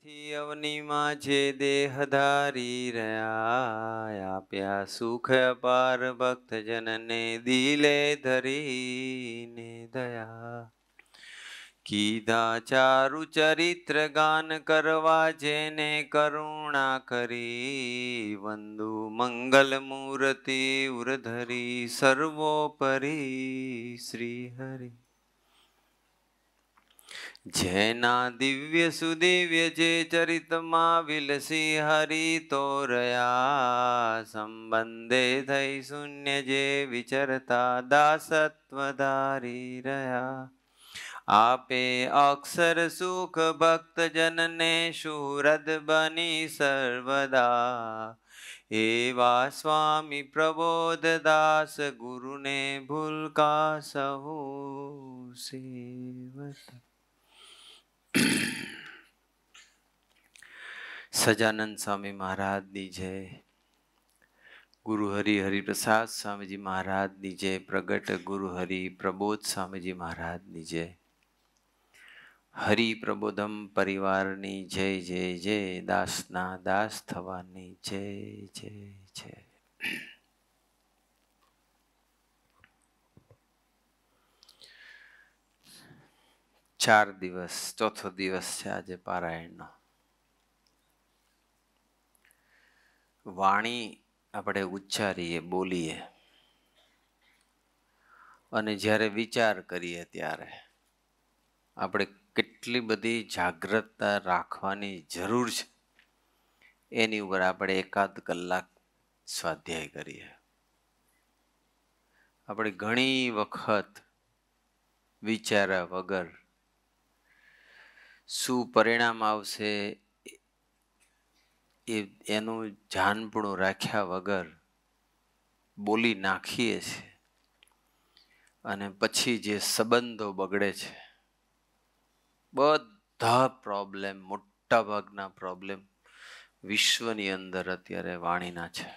થી અવનીમાં જે દેહ ધારી રહ્યા, આપ્યા સુખ અપાર ભક્તજનને દિલે ધરીને દયા. કીધા ચારુ ચરિત્ર ગાન કરવા જેને કરુણા કરી, વંદુ મંગલ મૂર્તિ ઉરધરી સર્વોપરી શ્રી હરિ. જેના દિવ્ય સુદિવ્ય જે ચરિતમાં વિલસી હરિ તોરયા, સંબંધે થઈ શૂન્ય જે વિચરતા દાસત્વ ધારી રહ્યા. આપે અક્ષર સુખ ભક્તજનને શુરદ બની સર્વદા, એવા સ્વામી પ્રબોધદાસ ગુરુને ભૂલકા સહુ સેવતા. સજાનંદ સ્વામી મહારાજની જય, ગુરુ હરિ હરિપ્રસાદ સ્વામીજી મહારાજની જય, પ્રગટ ગુરુ હરિ પ્રબોધ સ્વામીજી મહારાજની જય, હરિ પ્રબોધમ પરિવારની જય જય જય, દાસના દાસ થવાની જય જય જય. ચાર દિવસ, ચોથો દિવસ છે આજે પારાયણનો. વાણી આપણે ઉચ્ચારીએ, બોલીએ અને જ્યારે વિચાર કરીએ ત્યારે આપણે કેટલી બધી જાગ્રતતા રાખવાની જરૂર છે, એની ઉપર આપણે એકાદ કલાક સ્વાધ્યાય કરીએ. આપણે ઘણી વખત વિચાર્યા વગર શું પરિણામ આવશે એનું જાનપણું રાખ્યા વગર બોલી નાખીએ છીએ, અને પછી જે સંબંધો બગડે છે, બધા પ્રોબ્લેમ, મોટા ભાગના પ્રોબ્લેમ વિશ્વની અંદર અત્યારે વાણીના છે.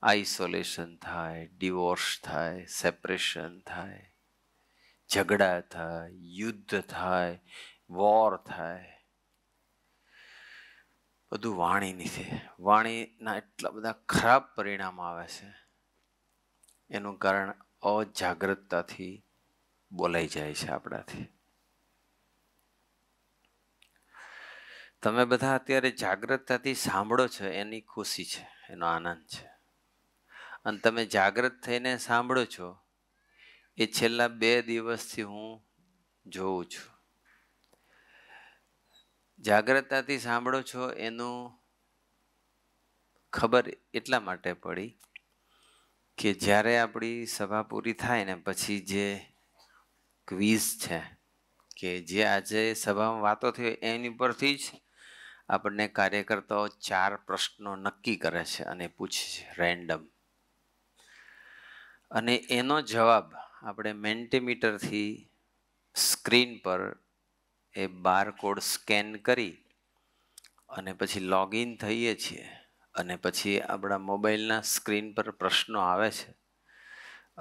આઇસોલેશન થાય, ડિવોર્સ થાય, સેપરેશન થાય, ઝઘડા થાય, યુદ્ધ થાય, વોર થાય, બધું વાણીની છે. વાણીના એટલા બધા ખરાબ પરિણામ આવે છે, એનું કારણ અજાગ્રતતાથી બોલાઈ જાય છે આપણાથી. તમે બધા અત્યારે જાગ્રતતાથી સાંભળો છો, એની ખુશી છે, એનો આનંદ છે. અને તમે જાગ્રત થઈને સાંભળો છો, એ છેલ્લા 2 દિવસથી હું જોઉં છું. જાગ્રતતાથી સાંભળો છો એનું ખબર એટલા માટે પડી કે જ્યારે આપણી સભા પૂરી થાય ને પછી જે ક્વિઝ છે, કે જે આજે સભામાં વાતો થઈ એની પરથી જ આપણને કાર્યકર્તાઓ 4 પ્રશ્નો નક્કી કરે છે અને પૂછે છે રેન્ડમ, અને એનો જવાબ આપણે મેન્ટીમીટરથી સ્ક્રીન પર એ બારકોડ સ્કેન કરી અને પછી લોગિન થઈએ છીએ, અને પછી આપણા મોબાઈલના સ્ક્રીન પર પ્રશ્નો આવે છે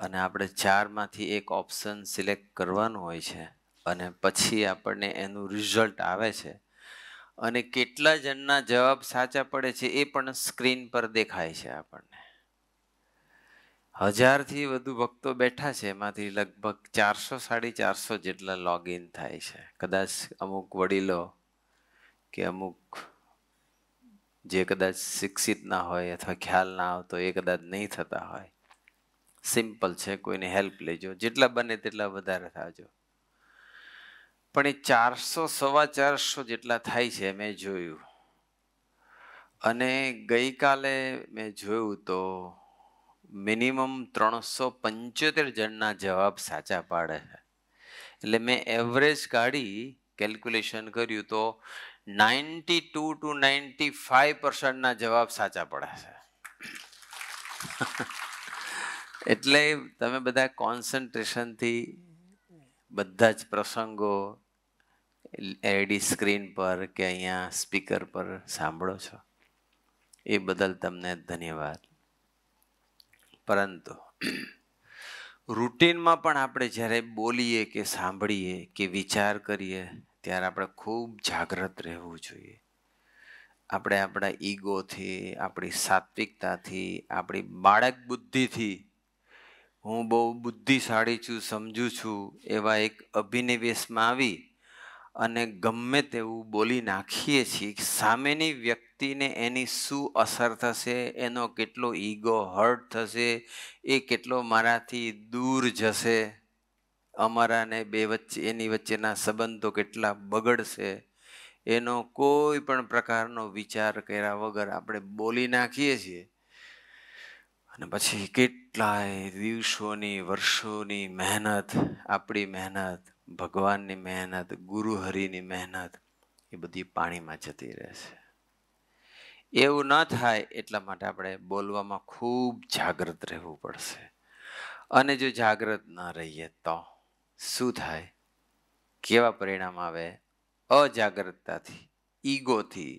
અને આપણે 4માંથી એક ઓપ્શન સિલેક્ટ કરવાનું હોય છે, અને પછી આપણને એનું રિઝલ્ટ આવે છે, અને કેટલા જણના જવાબ સાચા પડે છે એ પણ સ્ક્રીન પર દેખાય છે આપણને. 1000થી વધુ ભક્તો બેઠા છે, એમાંથી લગભગ 400-450 જેટલા લોગિન થાય છે. કદાચ અમુક વડીલો કે અમુક જે કદાચ શિક્ષિત ના હોય અથવા ખ્યાલ ના આવતો એ કદાચ નહીં થતા હોય. સિમ્પલ છે, કોઈને હેલ્પ લેજો, જેટલા બને તેટલા વધારે થાજો. પણ એ 400-450 જેટલા થાય છે મેં જોયું. અને ગઈકાલે મેં જોયું તો મિનિમમ 375 જણના જવાબ સાચા પાડે છે. એટલે મેં એવરેજ કાઢી કેલ્ક્યુલેશન કર્યું તો 92 to 95% ના જવાબ સાચા પડે છે. એટલે તમે બધા કોન્સન્ટ્રેશનથી બધા જ પ્રસંગો એલઈડી સ્ક્રીન પર કે અહીંયા સ્પીકર પર સાંભળો છો, એ બદલ તમને ધન્યવાદ. પરંતુ રૂટીનમાં પણ આપણે જ્યારે બોલીએ કે સાંભળીએ કે વિચાર કરીએ ત્યારે આપણે ખૂબ જાગૃત રહેવું જોઈએ. આપણે આપણા ઈગોથી, આપણી સાત્વિકતાથી, આપણી બાળક બુદ્ધિથી હું બહુ બુદ્ધિશાળી છું, સમજુ છું એવા એક અભિનિવેશમાં આવી અને ગમે તેવું બોલી નાખીએ છીએ. સામેની વ્યક્તિને એની શું અસર થશે, એનો કેટલો ઈગો હર્ટ થશે, એ કેટલો મારાથી દૂર જશે, અમારા ને બે વચ્ચે એની વચ્ચેના સંબંધો કેટલા બગડશે, એનો કોઈ પણ પ્રકારનો વિચાર કર્યા વગર આપણે બોલી નાખીએ છીએ. અને પછી કેટલાય દિવસોની, વર્ષોની મહેનત, આપણી મહેનત, ભગવાનની મહેનત, ગુરુ હરિની મહેનત એ બધી પાણીમાં જતી રહેશે. એવું ન થાય એટલા માટે આપણે બોલવામાં ખૂબ જાગૃત રહેવું પડશે. અને જો જાગૃત ન રહીએ તો શું થાય? કેવા પરિણામ આવે? અજાગ્રતતાથી, ઈગોથી,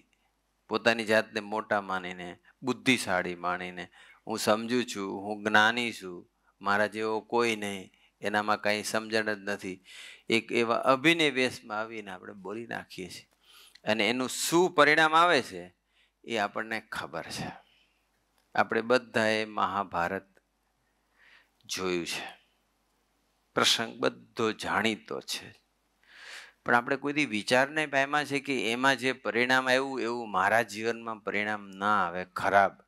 પોતાની જાતને મોટા માનીને, બુદ્ધિશાળી માનીને, હું સમજુ છું, હું જ્ઞાની છું, મારા જેવો કોઈ નહીં, એનામાં કાંઈ સમજણ જ નથી, એક એવા અભિનિવેશમાં આવીને આપણે બોલી નાખીએ છીએ. અને એનું શું પરિણામ આવે છે એ આપણને ખબર છે. આપણે બધાએ મહાભારત જોયું છે, પ્રસંગ બધો જાણીતો છે, પણ આપણે કોઈ દી વિચાર નહીં પામ્યા છે કે એમાં જે પરિણામ આવ્યું એવું મારા જીવનમાં પરિણામ ના આવે ખરાબ,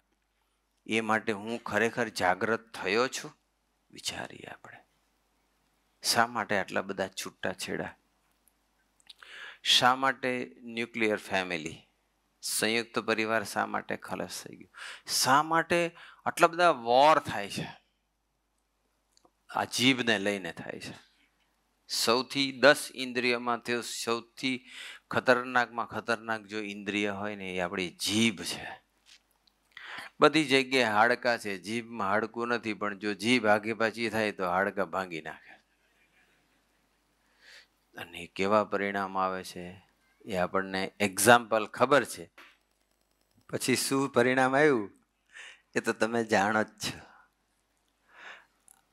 એ માટે હું ખરેખર જાગૃત થયો છું? વિચારીએ આપણે. શા માટે આટલા બધા છૂટાછેડા? શા માટે ન્યુક્લિયર ફેમિલી, સંયુક્ત પરિવાર શા માટે ખલાસ થઈ ગયું? શા માટે આટલા બધા વોર થાય છે? આ જીભને લઈને થાય છે. સૌથી 10 ઇન્દ્રિયમાંથી સૌથી ખતરનાકમાં ખતરનાક જો ઇન્દ્રિય હોય ને એ આપણી જીભ છે. બધી જગ્યાએ હાડકાં છે, જીભમાં હાડકું નથી, પણ જો જીભ આગે પાછી થાય તો હાડકાં ભાંગી નાખે. અને કેવા પરિણામ આવે છે એ આપણને એક્ઝામ્પલ ખબર છે. પછી શું પરિણામ આવ્યું એ તો તમે જાણો જ છો.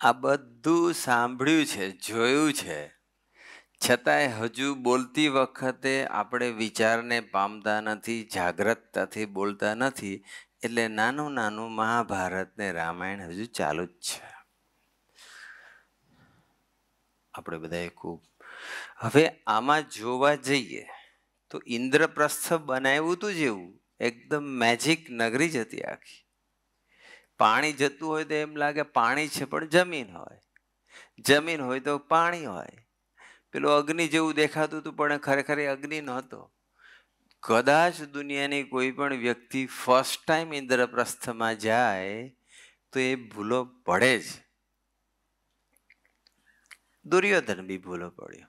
આ બધું સાંભળ્યું છે, જોયું છે, છતાંય હજુ બોલતી વખતે આપણે વિચારને પામતા નથી, જાગ્રતતાથી બોલતા નથી. એટલે નાનું નાનું મહાભારત ને રામાયણ હજુ ચાલુ જ છે. આપણે બધાએ ખૂબ હવે આમાં જોવા જઈએ તો ઇન્દ્રપ્રસ્થ બનાવ્યું હતું જેવું એકદમ મેજિક નગરી જ હતી આખી. પાણી જતું હોય તો એમ લાગે પાણી છે પણ જમીન હોય, જમીન હોય તો પાણી હોય. પેલું અગ્નિ જેવું દેખાતું હતું પણ ખરેખર અગ્નિ નહોતો. કદાચ દુનિયાની કોઈ પણ વ્યક્તિ ફર્સ્ટ ટાઈમ ઇન્દ્રપ્રસ્થમાં જાય તો એ ભૂલો પડે જ. દુર્યોધન બી ભૂલો પડ્યો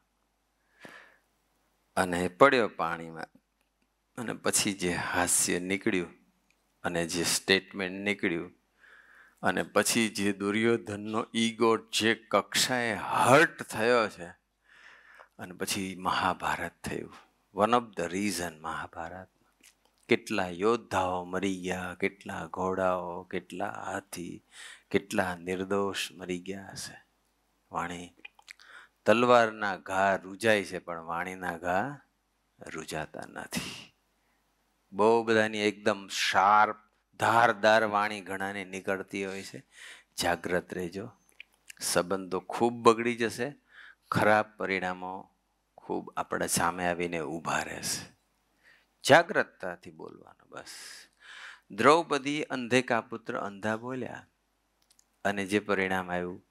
અને પડ્યો પાણીમાં. અને પછી જે હાસ્ય નીકળ્યું અને જે સ્ટેટમેન્ટ નીકળ્યું અને પછી જે દુર્યોધનનો ઈગો જે કક્ષાએ હર્ટ થયો છે અને પછી મહાભારત થયું. One of the reason Mahabharat. કેટલા યોદ્ધાઓ મરી ગયા, કેટલા ઘોડાઓ, કેટલા હાથી, કેટલા નિર્દોષ મરી ગયા હશે. વાણી તલવારના ઘા રૂજાય છે પણ વાણીના ઘા રૂજાતા નથી. બહુ બધાની એકદમ શાર્પ ધારદાર વાણી ઘણાને નીકળતી હોય છે. જાગ્રત રહેજો, સંબંધો ખૂબ બગડી જશે, ખરાબ પરિણામો ખૂબ આપણા સામે આવીને ઊભા રહેશે. જાગ્રતતાથી બોલવાનું બસ. દ્રૌપદી અંધે કા પુત્ર અંધા બોલ્યા અને જે પરિણામ આવ્યું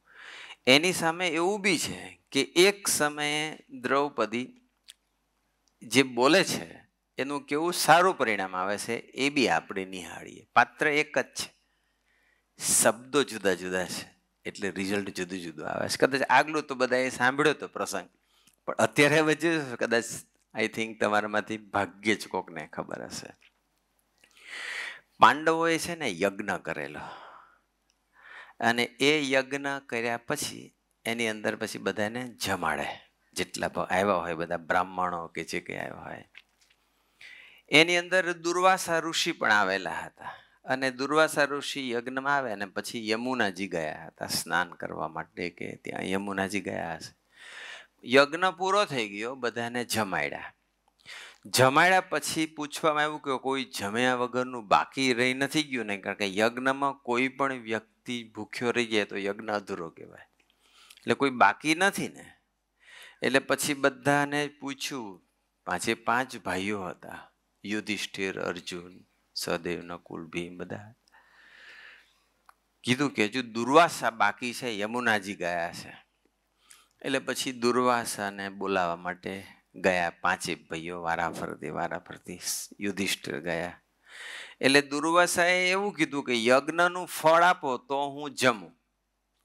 એની સામે એવું બી છે કે એક સમયે દ્રૌપદી જે બોલે છે એનું કેવું સારું પરિણામ આવે છે એ બી આપણે નિહાળીએ. પાત્ર એક જ છે, શબ્દો જુદા જુદા છે એટલે રિઝલ્ટ જુદું જુદું આવે છે. કદાચ આગલું તો બધાએ સાંભળ્યો તો પ્રસંગ, પણ અત્યારે હવે જોયું કદાચ આઈ થિંક તમારામાંથી ભાગ્યે જ કોકને ખબર હશે. પાંડવોએ છે ને યજ્ઞ કરેલો અને એ યજ્ઞ કર્યા પછી એની અંદર પછી બધાને જમાડે, જેટલા આવ્યા હોય બધા બ્રાહ્મણો કે જે કંઈ આવ્યા હોય. એની અંદર દુર્વાસા ઋષિ પણ આવેલા હતા અને દુર્વાસા ઋષિ યજ્ઞમાં આવે અને પછી યમુનાજી ગયા હતા સ્નાન કરવા માટે, કે ત્યાં યમુનાજી ગયા હશે. યજ્ઞ પૂરો થઈ ગયો, બધાને જમાડ્યા. જમાડ્યા પછી પૂછવામાં આવ્યું કે કોઈ જમ્યા વગરનું બાકી રહી નથી ગયું ને? કારણ કે યજ્ઞમાં કોઈ પણ વ્યક્તિ ભૂખ્યો રહી જાય તો યજ્ઞ અધૂરો કહેવાય. એટલે કોઈ બાકી નથી ને? એટલે પછી બધાને પૂછ્યું. 5 ભાઈઓ હતા, યુધિષ્ઠિર, અર્જુન, સહદેવ, નકુલ, ભીમ, બધા. કીધું કે હજુ દુર્વાસા બાકી છે, યમુનાજી ગયા છે. એટલે પછી દુર્વાસાને બોલાવવા માટે ગયા 5 ભાઈઓ વારાફરતી યુધિષ્ઠિર ગયા. એટલે દુર્વાસાએ એવું કીધું કે યજ્ઞનું ફળ આપો તો હું જમું.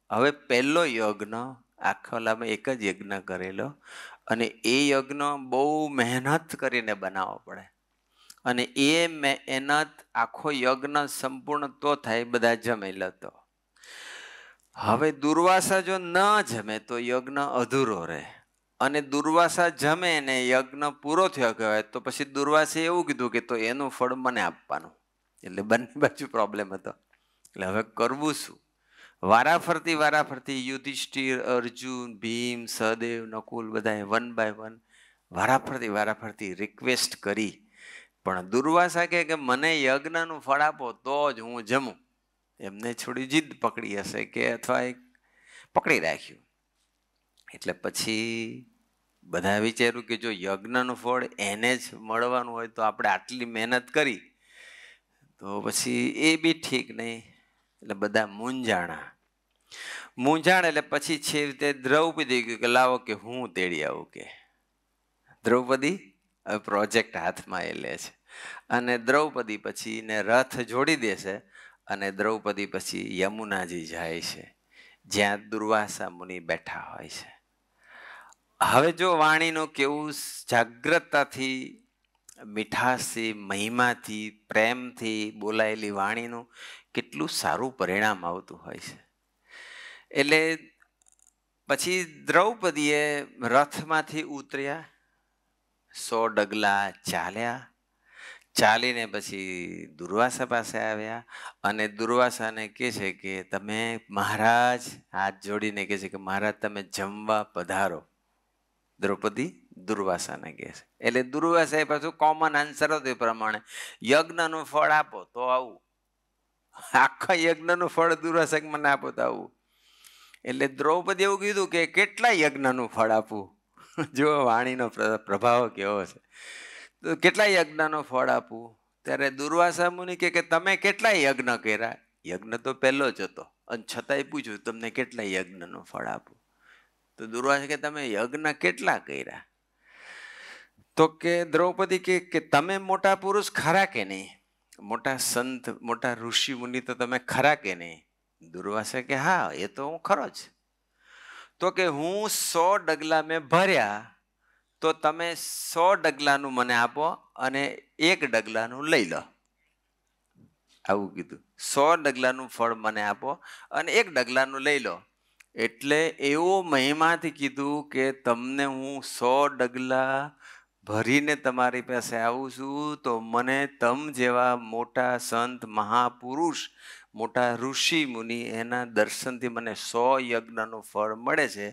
હવે પહેલો યજ્ઞ આખલામાં એક જ યજ્ઞ કરેલો, અને એ યજ્ઞ બહુ મહેનત કરીને બનાવવો પડે, અને એ મહેનત આખો યજ્ઞ સંપૂર્ણ તો થાય બધા જમેલો તો. હવે દુર્વાસા જો ન જમે તો યજ્ઞ અધૂરો રહે, અને દુર્વાસા જમે ને યજ્ઞ પૂરો થયો કહેવાય તો પછી દુર્વાસે એવું કીધું કે તો એનું ફળ મને આપવાનું. એટલે બંને બાજુ પ્રોબ્લેમ હતો. એટલે હવે કરવું શું? વારાફરતી યુધિષ્ઠિર, અર્જુન, ભીમ, સહદેવ, નકુલ બધાએ 1 by 1 વારાફરતી રિક્વેસ્ટ કરી. પણ દુર્વાસા કે મને યજ્ઞનું ફળ આપો તો જ હું જમું. એમને થોડી જીદ પકડી હશે કે અથવા એક પકડી રાખ્યું. એટલે પછી બધા વિચાર્યું કે જો યજ્ઞનું ફળ એને જ મળવાનું હોય તો આપણે આટલી મહેનત કરી તો પછી એ બી ઠીક નહીં. એટલે બધા મૂંઝાણ. એટલે પછી છેવટે દ્રૌપદી કે લાવો કે હું તેડી આવું. કે દ્રૌપદી હવે પ્રોજેક્ટ હાથમાં એ લે છે, અને દ્રૌપદી પછી ને રથ જોડી દેશે, અને દ્રૌપદી પછી યમુનાજી જાય છે, જ્યાં દુર્વાસા મુનિ બેઠા હોય છે. હવે જો વાણીનું કેવું જાગ્રતતાથી, મીઠાશથી, મહિમાથી, પ્રેમથી બોલાયેલી વાણીનું કેટલું સારું પરિણામ આવતું હોય છે. એટલે પછી દ્રૌપદીએ રથમાંથી ઉતર્યા, 100 ડગલા ચાલ્યા. ચાલીને પછી દુર્વાસા પાસે આવ્યા, અને દુર્વાસાને કહે છે કે તમે મહારાજ, હાથ જોડીને કહે છે કે મહારાજ તમે જમવા પધારો. દ્રૌપદી દુર્વાસાને કહે છે. એટલે દુર્વાસાએ પાછું કોમન આન્સર હતો એ પ્રમાણે યજ્ઞનું ફળ આપો તો આવું. આખા યજ્ઞનું ફળ દુર્વાસા મને આપો તો આવું. એટલે દ્રૌપદી એવું કીધું કે કેટલા યજ્ઞનું ફળ આપવું. જો વાણીનો પ્રભાવ કેવો છે. તો કેટલા યજ્ઞનું ફળ આપવું? ત્યારે દુર્વાસા મુનિ કે તમે કેટલા યજ્ઞ કર્યા? યજ્ઞ તો પહેલો જ હતો, અને છતાંય પૂછ્યું તમને કેટલા યજ્ઞનું ફળ આપવું? તો દુર્વાસા કે તમે યજ્ઞ કેટલા કર્યા? તો કે દ્રૌપદી કે તમે મોટા પુરુષ ખરા કે નહીં? મોટા સંત, મોટા ઋષિ મુનિ તો તમે ખરા કે નહીં? દુર્વાસા કે હા, એ તો હું ખરો જ. તો કે હું 100 ડગલા મેં ભર્યા, તો તમે 100 ડગલાનું મને આપો અને 1 ડગલાનું લઈ લો. આવું કીધું. 100 ડગલાનું ફળ મને આપો અને 1 ડગલાનું લઈ લો. એટલે એવો મહિમાથી કીધું કે તમને હું 100 ડગલા ભરીને તમારી પાસે આવું છું, તો મને તમ જેવા મોટા સંત, મહાપુરુષ, મોટા ઋષિ મુનિ, એના દર્શનથી મને 100 યજ્ઞનું ફળ મળે છે,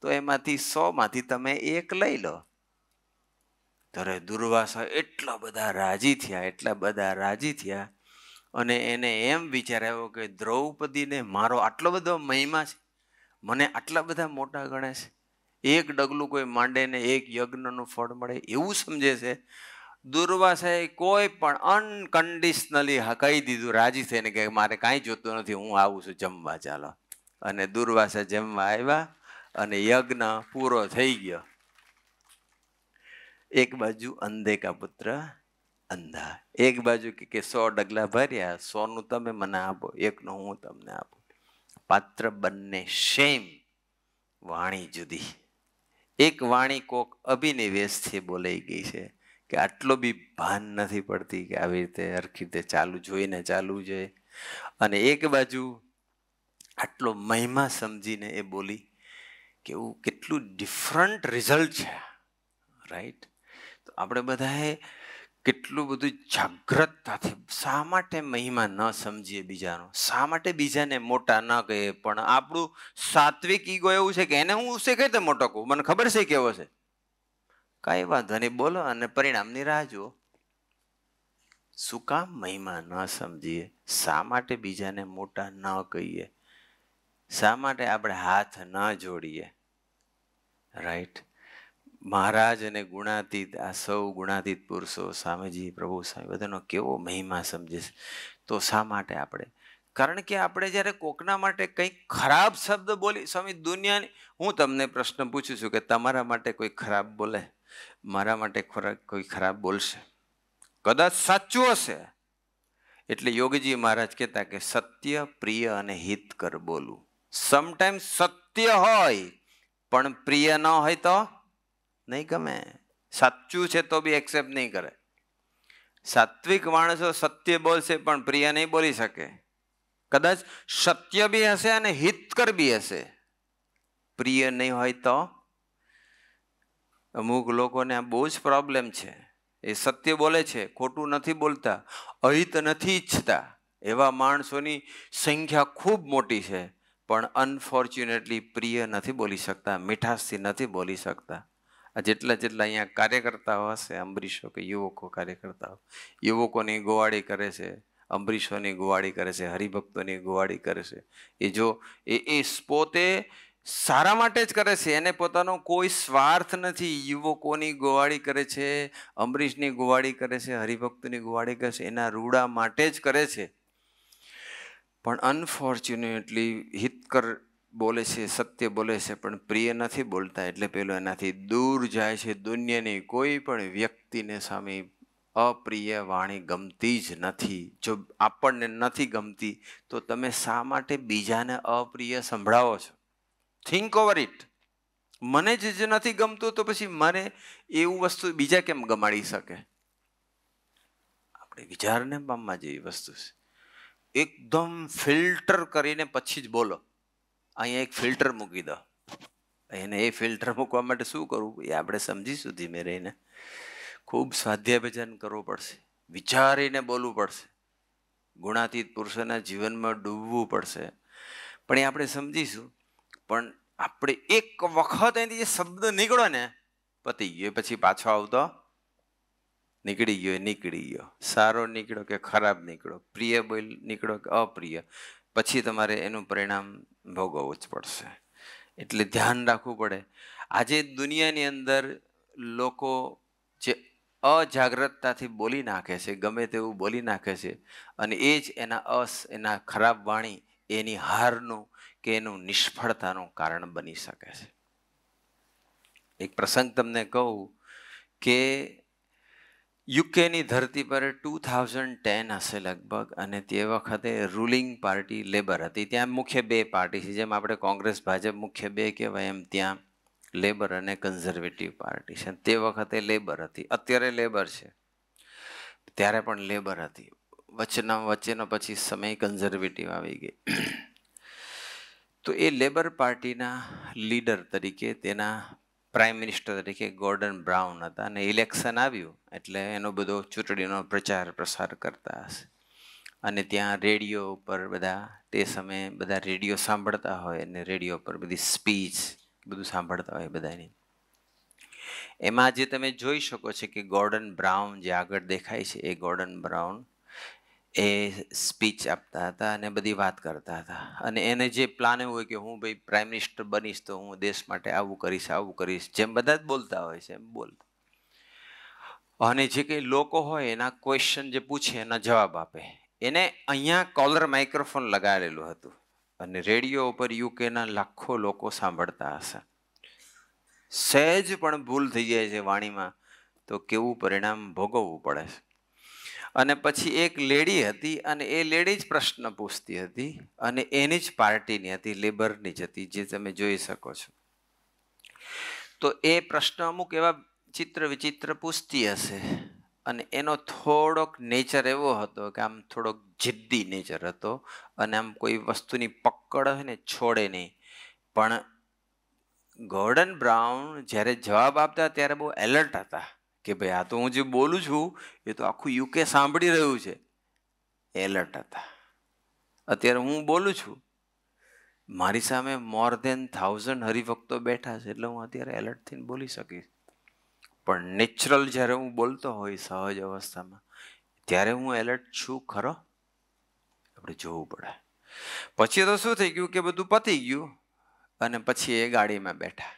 તો એમાંથી 100માંથી તમે 1 લઈ લો. ત્યારે દુર્વાસા એટલા બધા રાજી થયા, અને એને એમ વિચાર આવ્યો કે દ્રૌપદીને મારો આટલો બધો મહિમા છે, મને આટલા બધા મોટા ગણે છે, 1 ડગલું કોઈ માંડે ને 1 યજ્ઞનું ફળ મળે એવું સમજે છે. દુર્વાસાએ કોઈ પણ અનકન્ડિશનલી કહી દીધું, રાજી થઈને કે મારે કાંઈ જોતું નથી, હું આવું છું જમવા, ચાલો. અને દુર્વાસા જમવા આવ્યા, અને યજ્ઞ પૂરો થઈ ગયો. એક બાજુ અંધે કા પુત્ર અંધા, એક બાજુ કે 100 ડગલા ભર્યા, 100નું તમે મને આપો, 1નું હું તમને આપું. પાત્ર બંને સેમ, વાણી જુદી. એક વાણી કોક અભિનિવેશથી બોલાઈ ગઈ છે કે આટલો બી ભાન નથી પડતી કે આવી રીતે હરખી રીતે જોઈને ચાલવું જોઈએ. અને એક બાજુ આટલો મહિમા સમજીને એ બોલી કે એવું કેટલું ડિફરન્ટ રિઝલ્ટ છે, રાઈટ? તો આપણે બધાએ કેટલું બધું જાગ્રતતાથી શા માટે મહિમા ન સમજીએ બીજાનો, શા માટે બીજાને મોટા ન કહીએ, પણ આપણું સાત્વિક ઈગો એવું છે કે એને હું છે કઈ રીતે મોટો કહું, મને ખબર છે કેવો છે, કઈ વાંધો નહીં બોલો અને પરિણામની રાહ જુઓ. શું કામ મહિમા ન સમજીએ, શા માટે બીજાને મોટા ન કહીએ, શા માટે આપણે હાથ ન જોડીએ, રાઈટ? મહારાજ અને ગુણાતીત, આ સૌ ગુણાતીત પુરુષો, સ્વામીજી, પ્રભુ સ્વામી બધાનો કેવો મહિમા સમજે છે. તો શા માટે આપણે? કારણ કે આપણે જ્યારે કોકના માટે કંઈક ખરાબ શબ્દ બોલી, સ્વામી દુનિયાની, હું તમને પ્રશ્ન પૂછું છું કે તમારા માટે કોઈ ખરાબ બોલે, મારા માટે કોઈ ખરાબ બોલશે? કદાચ સાચું હશે. એટલે યોગીજી મહારાજ કહેતા કે સત્ય, પ્રિય અને હિતકર બોલવું. સમટાઈમ સત્ય હોય પણ પ્રિય ન હોય તો નહીં ગમે. સાચું છે તો બી એક્સેપ્ટ નહીં કરે. સાત્વિક માણસો સત્ય બોલશે પણ પ્રિય નહીં બોલી શકે. કદાચ સત્ય બી હશે અને હિતકર બી હશે, પ્રિય નહીં હોય તો? અમુક લોકોને આ બહુ જ પ્રોબ્લેમ છે. એ સત્ય બોલે છે, ખોટું નથી બોલતા, અહિત નથી ઈચ્છતા, એવા માણસોની સંખ્યા ખૂબ મોટી છે, પણ અનફોર્ચ્યુનેટલી પ્રિય નથી બોલી શકતા, મીઠાશથી નથી બોલી શકતા. આ જેટલા અહીંયા કાર્યકર્તાઓ હશે, અંબરીશો કે યુવકો કાર્યકર્તાઓ, યુવકોની ગોવાડી કરે છે, અંબરીશોની ગોવાડી કરે છે, હરિભક્તોની ગોવાડી કરે છે. એ જો એ પોતે સારા માટે જ કરે છે, એને પોતાનો કોઈ સ્વાર્થ નથી. યુવકોની ગોવાડી કરે છે, અંબરીશની ગોવાડી કરે છે, હરિભક્તની ગોવાડી કરે છે, એના રૂડા માટે જ કરે છે. પણ અનફોર્ચ્યુનેટલી હિતકર બોલે છે, સત્ય બોલે છે, પણ પ્રિય નથી બોલતા, એટલે પેલો એનાથી દૂર જાય છે. દુનિયાની કોઈ પણ વ્યક્તિને સામે અપ્રિય વાણી ગમતી જ નથી. જો આપણને નથી ગમતી તો તમે શા માટે બીજાને અપ્રિય સંભળાવો છો? Think over it. મને જ નથી ગમતું તો પછી મને એવું વસ્તુ બીજા કેમ ગમાડી શકે? આપણે વિચારને પામવા જેવી વસ્તુ છે. એકદમ ફિલ્ટર કરીને પછી જ બોલો. અહીંયા એક ફિલ્ટર મૂકી દો, એને એ ફિલ્ટર મૂકવા માટે શું કરવું એ આપણે સમજીશું ધીમે રહીને. ખૂબ સ્વાધ્યાય ભજન કરવું પડશે, વિચારીને બોલવું પડશે, ગુણાતીત પુરુષોના જીવનમાં ડૂબવું પડશે, પણ એ આપણે સમજીશું. પણ આપણે એક વખત એની જે શબ્દ નીકળો ને, પતી ગયો. પછી પાછો આવતો નીકળી ગયો. સારો નીકળ્યો કે ખરાબ નીકળ્યો, પ્રિય બોલ નીકળ્યો કે અપ્રિય, પછી તમારે એનું પરિણામ ભોગવવું જ પડશે. એટલે ધ્યાન રાખવું પડે. આજે દુનિયાની અંદર લોકો જે અજાગ્રતતાથી બોલી નાખે છે, ગમે તેવું બોલી નાખે છે, અને એ જ એના ખરાબ વાણી એની હારનું કે એનું નિષ્ફળતાનું કારણ બની શકે છે. એક પ્રસંગ તમને કહું કે યુકેની ધરતી પર 2010 હશે લગભગ, અને તે વખતે રૂલિંગ પાર્ટી લેબર હતી. ત્યાં મુખ્ય બે પાર્ટી છે, જેમ આપણે કોંગ્રેસ ભાજપ મુખ્ય બે કહેવાય, એમ ત્યાં લેબર અને કન્ઝર્વેટિવ પાર્ટી છે. તે વખતે લેબર હતી, અત્યારે લેબર છે, ત્યારે પણ લેબર હતી. વચ્ચેનો પછી સમય કન્ઝર્વેટિવ આવી ગઈ. તો એ લેબર પાર્ટીના લીડર તરીકે, તેના પ્રાઇમ મિનિસ્ટર તરીકે ગોર્ડન બ્રાઉન હતા. અને ઇલેક્શન આવ્યું એટલે એનો બધો ચૂંટણીનો પ્રચાર પ્રસાર કરતા હશે. અને ત્યાં રેડિયો ઉપર બધા, તે સમયે બધા રેડિયો સાંભળતા હોય, અને રેડિયો પર બધી સ્પીચ બધું સાંભળતા હોય બધાની. એમાં જે તમે જોઈ શકો છો કે ગોર્ડન બ્રાઉન જે આગળ દેખાય છે, એ ગોર્ડન બ્રાઉન એ સ્પીચ આપતા હતા અને બધી વાત કરતા હતા. અને એને જે પ્લાન એવું હોય કે હું ભાઈ પ્રાઇમ મિનિસ્ટર બનીશ તો હું દેશ માટે આવું કરીશ, જેમ બધા જ બોલતા હોય છે એમ બોલતા. અને જે કંઈ લોકો હોય એના ક્વેશ્ચન જે પૂછે એના જવાબ આપે. એને અહીંયા કોલર માઇક્રોફોન લગાડેલું હતું, અને રેડિયો ઉપર યુકેના લાખો લોકો સાંભળતા હશે. સહેજ પણ ભૂલ થઈ જાય છે વાણીમાં તો કેવું પરિણામ ભોગવવું પડે છે. અને પછી એક લેડી હતી, અને એ લેડી જ પ્રશ્ન પૂછતી હતી, અને એની જ પાર્ટીની હતી, લેબરની જ હતી, જે તમે જોઈ શકો છો. તો એ પ્રશ્ન અમુક એવા વિચિત્ર પૂછતી હશે, અને એનો થોડોક નેચર એવો હતો કે આમ થોડોક જિદ્દી નેચર હતો, અને આમ કોઈ વસ્તુની પકડ હોય ને છોડે નહીં. પણ ગોર્ડન બ્રાઉન જ્યારે જવાબ આપતા ત્યારે બહુ એલર્ટ હતા કે ભાઈ આ તો હું જે બોલું છું એ તો આખું યુકે સાંભળી રહ્યું છે. એલર્ટ હતા. અત્યારે હું બોલું છું, મારી સામે મોર દેન 1000 હરિભક્તો બેઠા છે, એટલે હું અત્યારે એલર્ટ થઈને બોલી શકીશ. પણ નેચરલ જ્યારે હું બોલતો હોય સહજ અવસ્થામાં, ત્યારે હું એલર્ટ છું ખરો? આપણે જોવું પડે. પછી તો શું થઈ ગયું કે બધું પતી ગયું અને પછી એ ગાડીમાં બેઠા.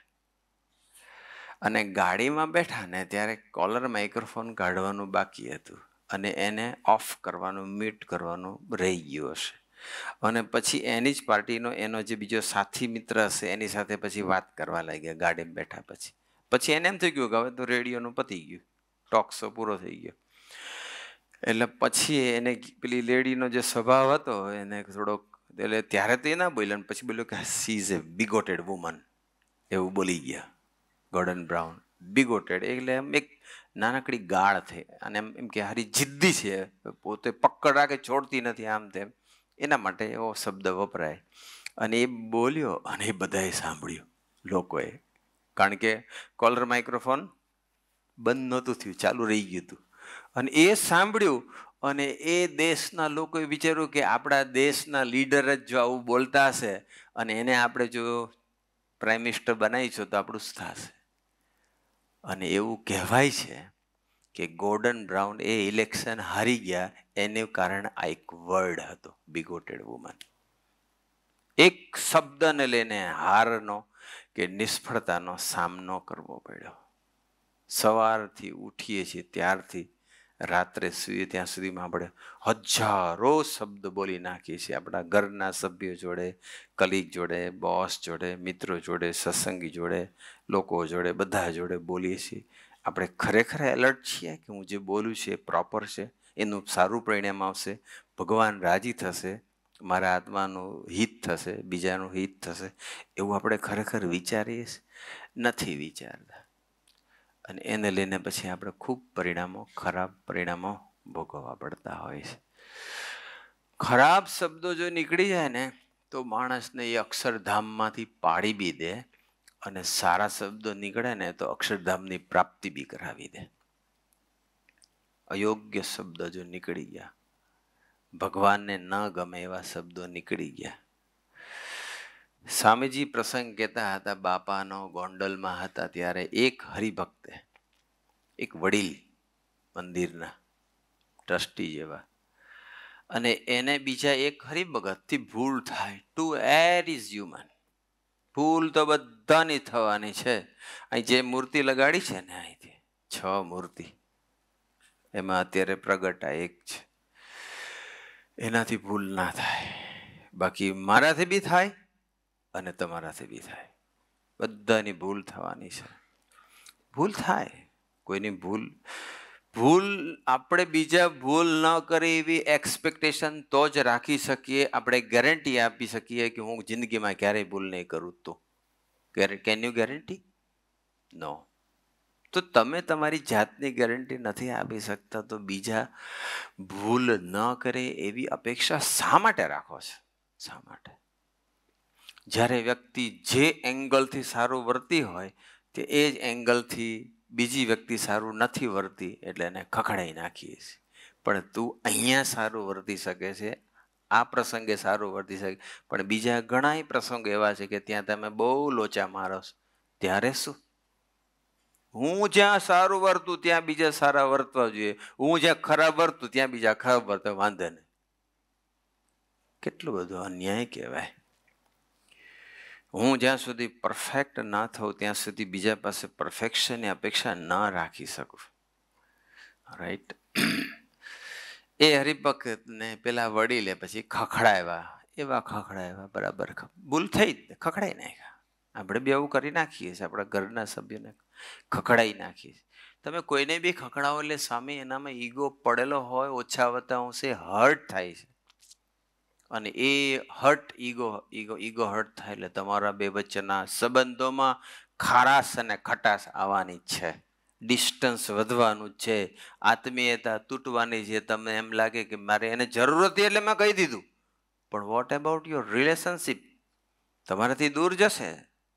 અને ગાડીમાં બેઠા ને ત્યારે કોલર માઇક્રોફોન કાઢવાનું બાકી હતું અને એને ઓફ કરવાનું, મ્યુટ કરવાનું રહી ગયું હશે. અને પછી એની જ પાર્ટીનો એનો જે બીજો સાથી મિત્ર હશે એની સાથે પછી વાત કરવા લાગ્યા ગાડીમાં બેઠા. પછી એને એમ થઈ ગયું કે હવે તો રેડિયોનું પતી ગયું, ટોક શો પૂરો થઈ ગયો. એટલે પછી એને પેલી લેડીનો જે સ્વભાવ હતો એને થોડોક, એટલે ત્યારે તો એ ના બોલ્યા, પછી બોલ્યો કે સી ઇઝ એ બિગોટેડ વુમન, એવું બોલી ગયા. ગોર્ડન બ્રાઉન બિગોટેડ એટલે એમ એક નાનકડી ગાળ થઈ અને એમ કે હારી જિદ્દી છે, પોતે પકડ રાખે, છોડતી નથી, આમ તેમ. એના માટે એવો શબ્દ વપરાય. અને એ બોલ્યો અને એ બધાએ સાંભળ્યું લોકોએ, કારણ કે કોલર માઇક્રોફોન બંધ નહોતું થયું, ચાલુ રહી ગયું હતું. અને એ સાંભળ્યું અને એ દેશના લોકોએ વિચાર્યું કે આપણા દેશના લીડર જ જો આવું બોલતા હશે અને એને આપણે જો પ્રાઇમ મિનિસ્ટર બનાવીશું તો આપણું શું થશે. અને એવું કહેવાય છે કે ગોર્ડન બ્રાઉન એ ઇલેક્શન હારી ગયા એનું કારણ આ એક વર્ડ હતો, બિગોટેડ વુમન. એક શબ્દને લઈને હારનો કે નિષ્ફળતાનો સામનો કરવો પડ્યો. સવારથી ઉઠીએ છીએ ત્યારથી રાત્રે સૂઈએ ત્યાં સુધીમાં આપણે હજારો શબ્દ બોલી નાખીએ છીએ. આપણા ઘરના સભ્યો જોડે, કલીગ જોડે, બોસ જોડે, મિત્રો જોડે, સત્સંગી જોડે, લોકો જોડે, બધા જોડે બોલીએ છીએ. આપણે ખરેખર એલર્ટ છીએ કે હું જે બોલું છું એ પ્રોપર છે, એનું સારું પરિણામ આવશે, ભગવાન રાજી થશે, મારા આત્માનું હિત થશે, બીજાનું હિત થશે, એવું આપણે ખરેખર વિચારીએ છીએ? નથી વિચારતા. અને એને લઈને પછી આપણે ખૂબ ખરાબ પરિણામો ભોગવવા પડતા હોય છે. ખરાબ શબ્દો જો નીકળી જાય ને તો માણસને એ અક્ષરધામમાંથી પાડી બી દે, અને સારા શબ્દો નીકળે ને તો અક્ષરધામની પ્રાપ્તિ બી કરાવી દે. અયોગ્ય શબ્દ જો નીકળી ગયા, ભગવાનને ન ગમે એવા શબ્દો નીકળી ગયા. સ્વામીજી પ્રસંગ કહેતા હતા, બાપાનો ગોંડલમાં હતા ત્યારે એક હરિભક્તે, એક વડીલ મંદિરના ટ્રસ્ટી જેવા, અને એને બીજા એક હરિભગતથી ભૂલ થાય. Two air is human. ભૂલ તો બધાની થવાની છે. અહીં જે મૂર્તિ લગાડી છે ને, અહીંથી 6 મૂર્તિ, એમાં અત્યારે પ્રગટા એક છે. એનાથી ભૂલ ના થાય, બાકી મારાથી બી થાય અને તમારાથી બી થાય. બધાની ભૂલ થવાની છે. ભૂલ થાય, કોઈની ભૂલ આપણે બીજા ભૂલ ન કરે એવી એક્સપેક્ટેશન તો જ રાખી શકીએ. આપણે ગેરંટી આપી શકીએ કે હું જિંદગીમાં ક્યારેય ભૂલ નહીં કરું. તો કેન યુ ગેરંટી? નો. તો તમે તમારી જાતની ગેરંટી નથી આપી શકતા, તો બીજા ભૂલ ન કરે એવી અપેક્ષા શા માટે રાખો છો? શા માટે? જ્યારે વ્યક્તિ જે એંગલથી સારું વર્તી હોય તે એ જ એંગલથી બીજી વ્યક્તિ સારું નથી વર્તી, એટલે એને ખખડાઈ નાખીએ છીએ. પણ તું અહીંયા સારું વર્તી શકે છે, આ પ્રસંગે સારું વર્તી શકે, પણ બીજા ઘણા પ્રસંગો એવા છે કે ત્યાં તમે બહુ લોચા મારો છો. ત્યારે શું? હું જ્યાં સારું વર્તું ત્યાં બીજા સારા વર્તવા જોઈએ, હું જ્યાં ખરાબ વર્તું ત્યાં બીજા ખરાબ વર્તવા, વાંધે નહીં. કેટલું બધું અન્યાય કહેવાય. હું જ્યાં સુધી પરફેક્ટ ના થઉં ત્યાં સુધી બીજા પાસે પરફેક્શનની અપેક્ષા ન રાખી શકું. રાઈટ? એ હરિભક્તને પેલા વડીલે પછી ખખડાવ્યા, એવા ખખડાવ્યા, બરાબર ભૂલ થઈ, ખખડાઈ નાખ્યા. આપણે બી આવું કરી નાખીએ છીએ, આપણા ઘરના સભ્યોને ખખડાઈ નાખીએ છીએ. તમે કોઈને બી ખખડાવો એટલે સામે એનામાં ઈગો પડેલો હોય, ઓછા વત્તા અંશે હર્ટ થાય છે. અને એ હર્ટ ઈગો હર્ટ થાય એટલે તમારા બે વચ્ચેના સંબંધોમાં ખારાશ અને ખટાશ આવવાની છે, ડિસ્ટન્સ વધવાનું છે, આત્મીયતા તૂટવાની છે. તમને એમ લાગે કે મારે એને જરૂર હતી એટલે મેં કહી દીધું, પણ વોટ અબાઉટ યોર રિલેશનશીપ? તમારાથી દૂર જશે.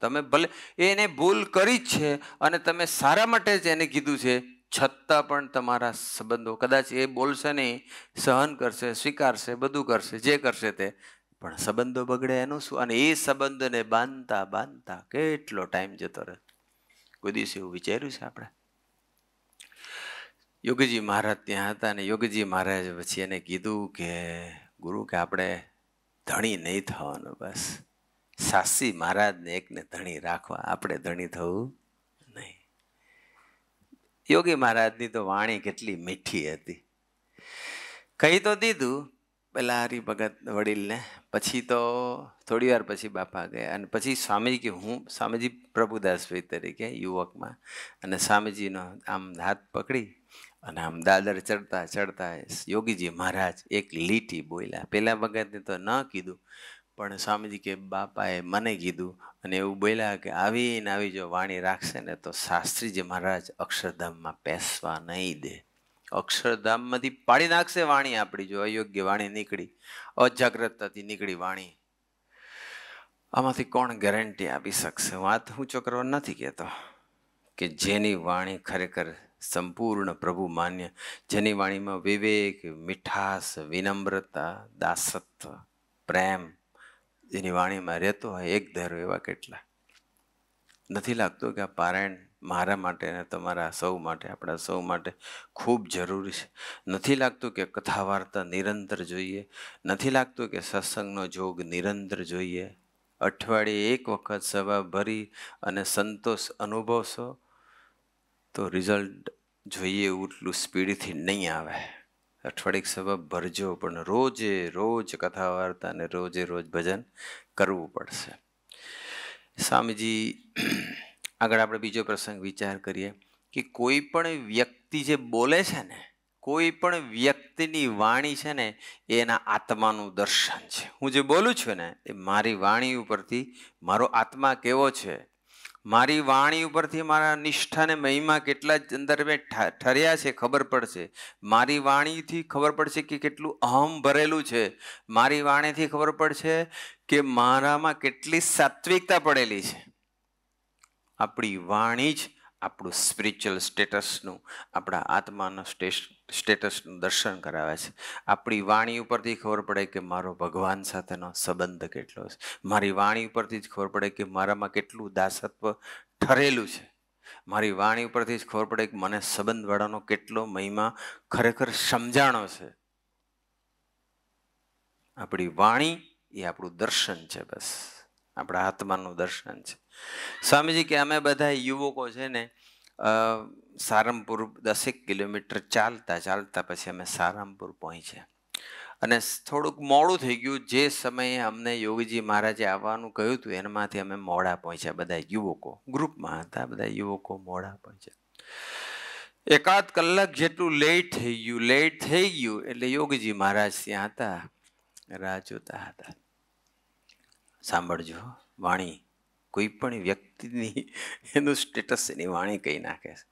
તમે ભલે એને ભૂલ કરી જ છે અને તમે સારા માટે જ એને કીધું છે, છતાં પણ તમારા સંબંધો, કદાચ એ બોલશે નહીં, સહન કરશે, સ્વીકારશે, બધું કરશે, જે કરશે તે, પણ સંબંધો બગડે એનું શું? અને એ સંબંધને બાંધતા બાંધતા કેટલો ટાઈમ જતો રહે. કોઈ દિવસ એવું વિચાર્યું છે આપણે? યોગીજી મહારાજ ત્યાં હતા ને યોગીજી મહારાજ પછી એને કીધું કે ગુરુ, કે આપણે ધણી નહીં થવાનું, બસ સાસી મહારાજને એકને ધણી રાખવા, આપણે ધણી થવું નહીં. યોગી મહારાજની તો વાણી કેટલી મીઠી હતી. કહી તો દીધું પેલા હરિભગત વડીલને. પછી તો થોડી વાર પછી બાપા ગયા અને પછી સ્વામીજી કે સ્વામીજી પ્રભુદાસભાઈ તરીકે યુવકમાં, અને સ્વામીજીનો આમ હાથ પકડી અને આમ દાદર ચડતા ચડતા યોગીજી મહારાજ એક લીટી બોલ્યા. પેલા ભગતને તો ન કીધું, પણ સ્વામીજી કે બાપાએ મને કીધું અને એવું બોલ્યા કે આવીને આવી જો વાણી રાખશે ને તો શાસ્ત્રીજી મહારાજ અક્ષરધામમાં પેસવા નહીં દે. અક્ષરધામમાંથી પાડી નાખશે વાણી આપણી, જો અયોગ્ય વાણી નીકળી, અજાગ્રતતાથી નીકળી વાણી. આમાંથી કોણ ગેરંટી આપી શકશે? વાત ઊંચો કરવા નથી કહેતો, કે જેની વાણી ખરેખર સંપૂર્ણ પ્રભુ માન્ય, જેની વાણીમાં વિવેક, મીઠાશ, વિનમ્રતા, દાસત્વ, પ્રેમ જેની વાણીમાં રહેતો હોય, એક ધારો એવા કેટલા. નથી લાગતું કે આ પારાયણ મારા માટે અને તમારા સૌ માટે, આપણા સૌ માટે ખૂબ જરૂરી છે? નથી લાગતું કે કથા વાર્તા નિરંતર જોઈએ? નથી લાગતું કે સત્સંગનો જોગ નિરંતર જોઈએ? અઠવાડિયે એક વખત સભા ભરી અને સંતોષ અનુભવશો તો રિઝલ્ટ જોઈએ એટલું સ્પીડથી નહીં આવે. અઠવાડિયે સભા ભરજો, પણ રોજે રોજ કથા વાર્તા અને રોજે રોજ ભજન કરવું પડશે. સ્વામીજી આગળ આપણે બીજો પ્રસંગ વિચાર કરીએ કે કોઈ પણ વ્યક્તિ જે બોલે છે ને, કોઈ પણ વ્યક્તિની વાણી છે ને, એના આત્માનું દર્શન છે. હું જે બોલું છું ને એ મારી વાણી ઉપરથી મારો આત્મા કેવો છે, મારી વાણી ઉપરથી મારા નિષ્ઠાને મહિમા કેટલા અંદર મેં ઠર્યા છે ખબર પડશે. મારી વાણીથી ખબર પડશે કે કેટલું અહમ ભરેલું છે. મારી વાણીથી ખબર પડશે કે મારામાં કેટલી સાત્વિકતા પડેલી છે. આપણી વાણી જ આપણું સ્પિરિચ્યુઅલ સ્ટેટસનું, આપણા આત્માના સ્ટેટસનું દર્શન કરાવે છે. આપણી વાણી ઉપરથી ખબર પડે કે મારો ભગવાન સાથેનો સંબંધ કેટલો છે. મારી વાણી ઉપરથી જ ખબર પડે કે મારામાં કેટલું દાસત્વ ઠરેલું છે. મારી વાણી ઉપરથી જ ખબર પડે કે મને સંબંધવાળાનો કેટલો મહિમા ખરેખર સમજાણો છે. આપણી વાણી એ આપણું દર્શન છે, બસ આપણા આત્માનું દર્શન છે. સ્વામીજી કે અમે બધા યુવકો છે ને સારંગપુર 10 કિલોમીટર ચાલતા ચાલતા પછી અમે સારંગપુર પહોંચ્યા અને થોડુંક મોડું થઈ ગયું. જે સમયે અમને યોગીજી મહારાજે આવવાનું કહ્યું હતું એનામાંથી અમે મોડા પહોંચ્યા. બધા યુવકો ગ્રુપમાં હતા, બધા યુવકો મોડા પહોંચ્યા. 1 કલાક જેટલું લેટ થઈ ગયું એટલે યોગીજી મહારાજ ત્યાં હતા, રાહ જોતા હતા. સાંભળજો, વાણી કોઈ પણ વ્યક્તિની એનું સ્ટેટસ એની વાણી કહી નાખે છે.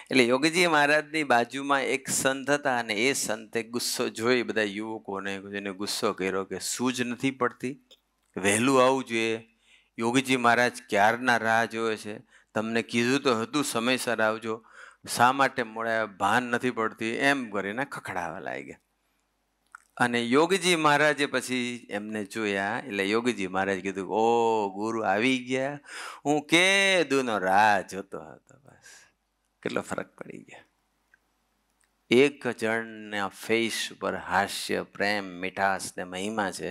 એટલે યોગીજી મહારાજની બાજુમાં એક સંત હતા અને એ સંતે ગુસ્સો જોઈ બધા યુવકોને એને ગુસ્સો કર્યો કે સૂઝ નથી પડતી, વહેલું આવવું જોઈએ. યોગીજી મહારાજ ક્યારના રાહ જોવે છે, તમને કીધું તો હતું સમયસર આવજો, શા માટે મોડા, ભાન નથી પડતી, એમ કરીને ખખડાવા લાગ્યા. અને યોગીજી મહારાજે પછી એમને જોયા એટલે યોગીજી મહારાજ કીધું, ઓ ગુરુ આવી ગયા, હું કેદુનો રાહ જોતો હતો. બસ કેટલો ફરક પડી ગયો. એક જણના ફેસ ઉપર હાસ્ય, પ્રેમ, મીઠાશ ને મહિમા છે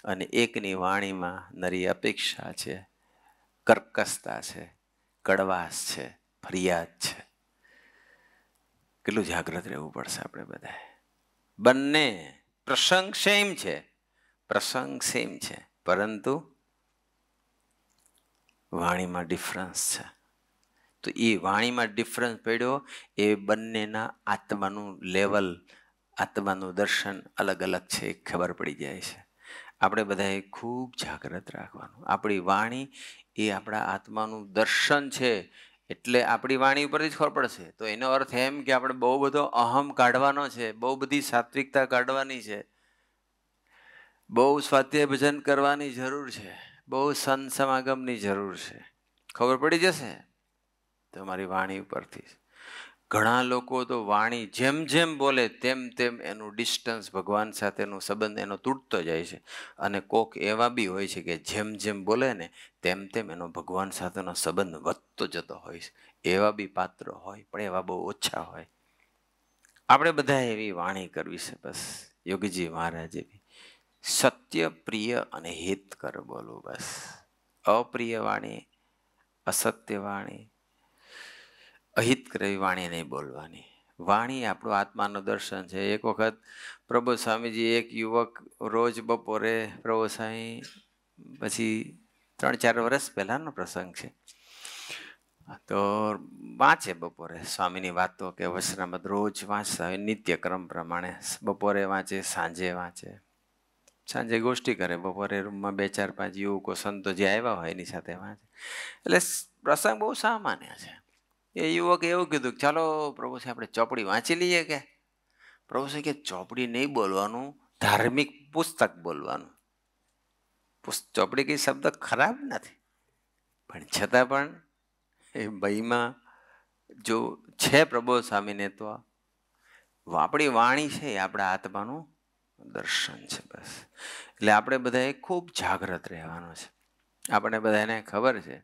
અને એકની વાણીમાં નરી અપેક્ષા છે, કર્કશતા છે, કડવાશ છે, ફરિયાદ છે. કેટલું જાગ્રત રહેવું પડશે આપણે બધા. બંને પ્રસંગ સેમ છે, પરંતુ વાણીમાં ડિફરન્સ છે. તો એ વાણીમાં ડિફરન્સ પડ્યો એ બંનેના આત્માનું લેવલ, આત્માનું દર્શન અલગ અલગ છે એ ખબર પડી જાય છે. આપણે બધાએ ખૂબ જાગ્રત રાખવાનું. આપણી વાણી એ આપણા આત્માનું દર્શન છે. એટલે આપણી વાણી ઉપરથી જ ખબર પડશે. તો એનો અર્થ એમ કે આપણે બહુ બધો અહમ કાઢવાનો છે, બહુ બધી સાત્વિકતા કાઢવાની છે, બહુ સ્વાધ્યાય ભજન કરવાની જરૂર છે, બહુ સંત સમાગમની જરૂર છે. ખબર પડી જશે તમારી વાણી ઉપરથી. ઘણા લોકો તો વાણી જેમ જેમ બોલે તેમ તેમ એનું ડિસ્ટન્સ ભગવાન સાથેનું સંબંધ એનો તૂટતો જાય છે. અને કોક એવા બી હોય છે કે જેમ જેમ બોલે ને તેમ તેમ એનો ભગવાન સાથેનો સંબંધ વધતો જતો હોય છે. એવા બી પાત્રો હોય, પણ એવા બહુ ઓછા હોય. આપણે બધા એવી વાણી કરવી છે. બસ યોગીજી મહારાજે બી સત્ય, પ્રિય અને હિતકર બોલવું. બસ અપ્રિય વાણી, અસત્ય વાણી, અહિતકર વાણી નહીં બોલવાની. વાણી આપણું આત્માનું દર્શન છે. એક વખત પ્રભુ સ્વામીજી, એક યુવક રોજ બપોરે પ્રભુ સ્વામી, પછી 3-4 વર્ષ પહેલાનો પ્રસંગ છે, તો વાંચે બપોરે સ્વામીની વાતો કે વચનામૃત રોજ વાંચતા હોય નિત્યક્રમ પ્રમાણે. બપોરે વાંચે, સાંજે વાંચે. સાંજે ગોષ્ઠી કરે, બપોરે રૂમમાં 2-4-5 યુવકો સંતો જે આવ્યા હોય એની સાથે વાંચે. એટલે પ્રસંગ બહુ સામાન્ય છે. એ યુવકે એવું કીધું, ચાલો પ્રભુ સાહેબ આપણે ચોપડી વાંચી લઈએ. કે પ્રભુ સાહેબ કે ચોપડી નહીં બોલવાનું, ધાર્મિક પુસ્તક બોલવાનું. ચોપડી કઈ શબ્દ ખરાબ નથી, પણ છતાં પણ એ બહીમાં જો છે પ્રબોધ સ્વામીને, તો આપણી વાણી છે એ આપણા આત્માનું દર્શન છે. બસ એટલે આપણે બધાએ ખૂબ જાગ્રત રહેવાનું છે. આપણે બધાને ખબર છે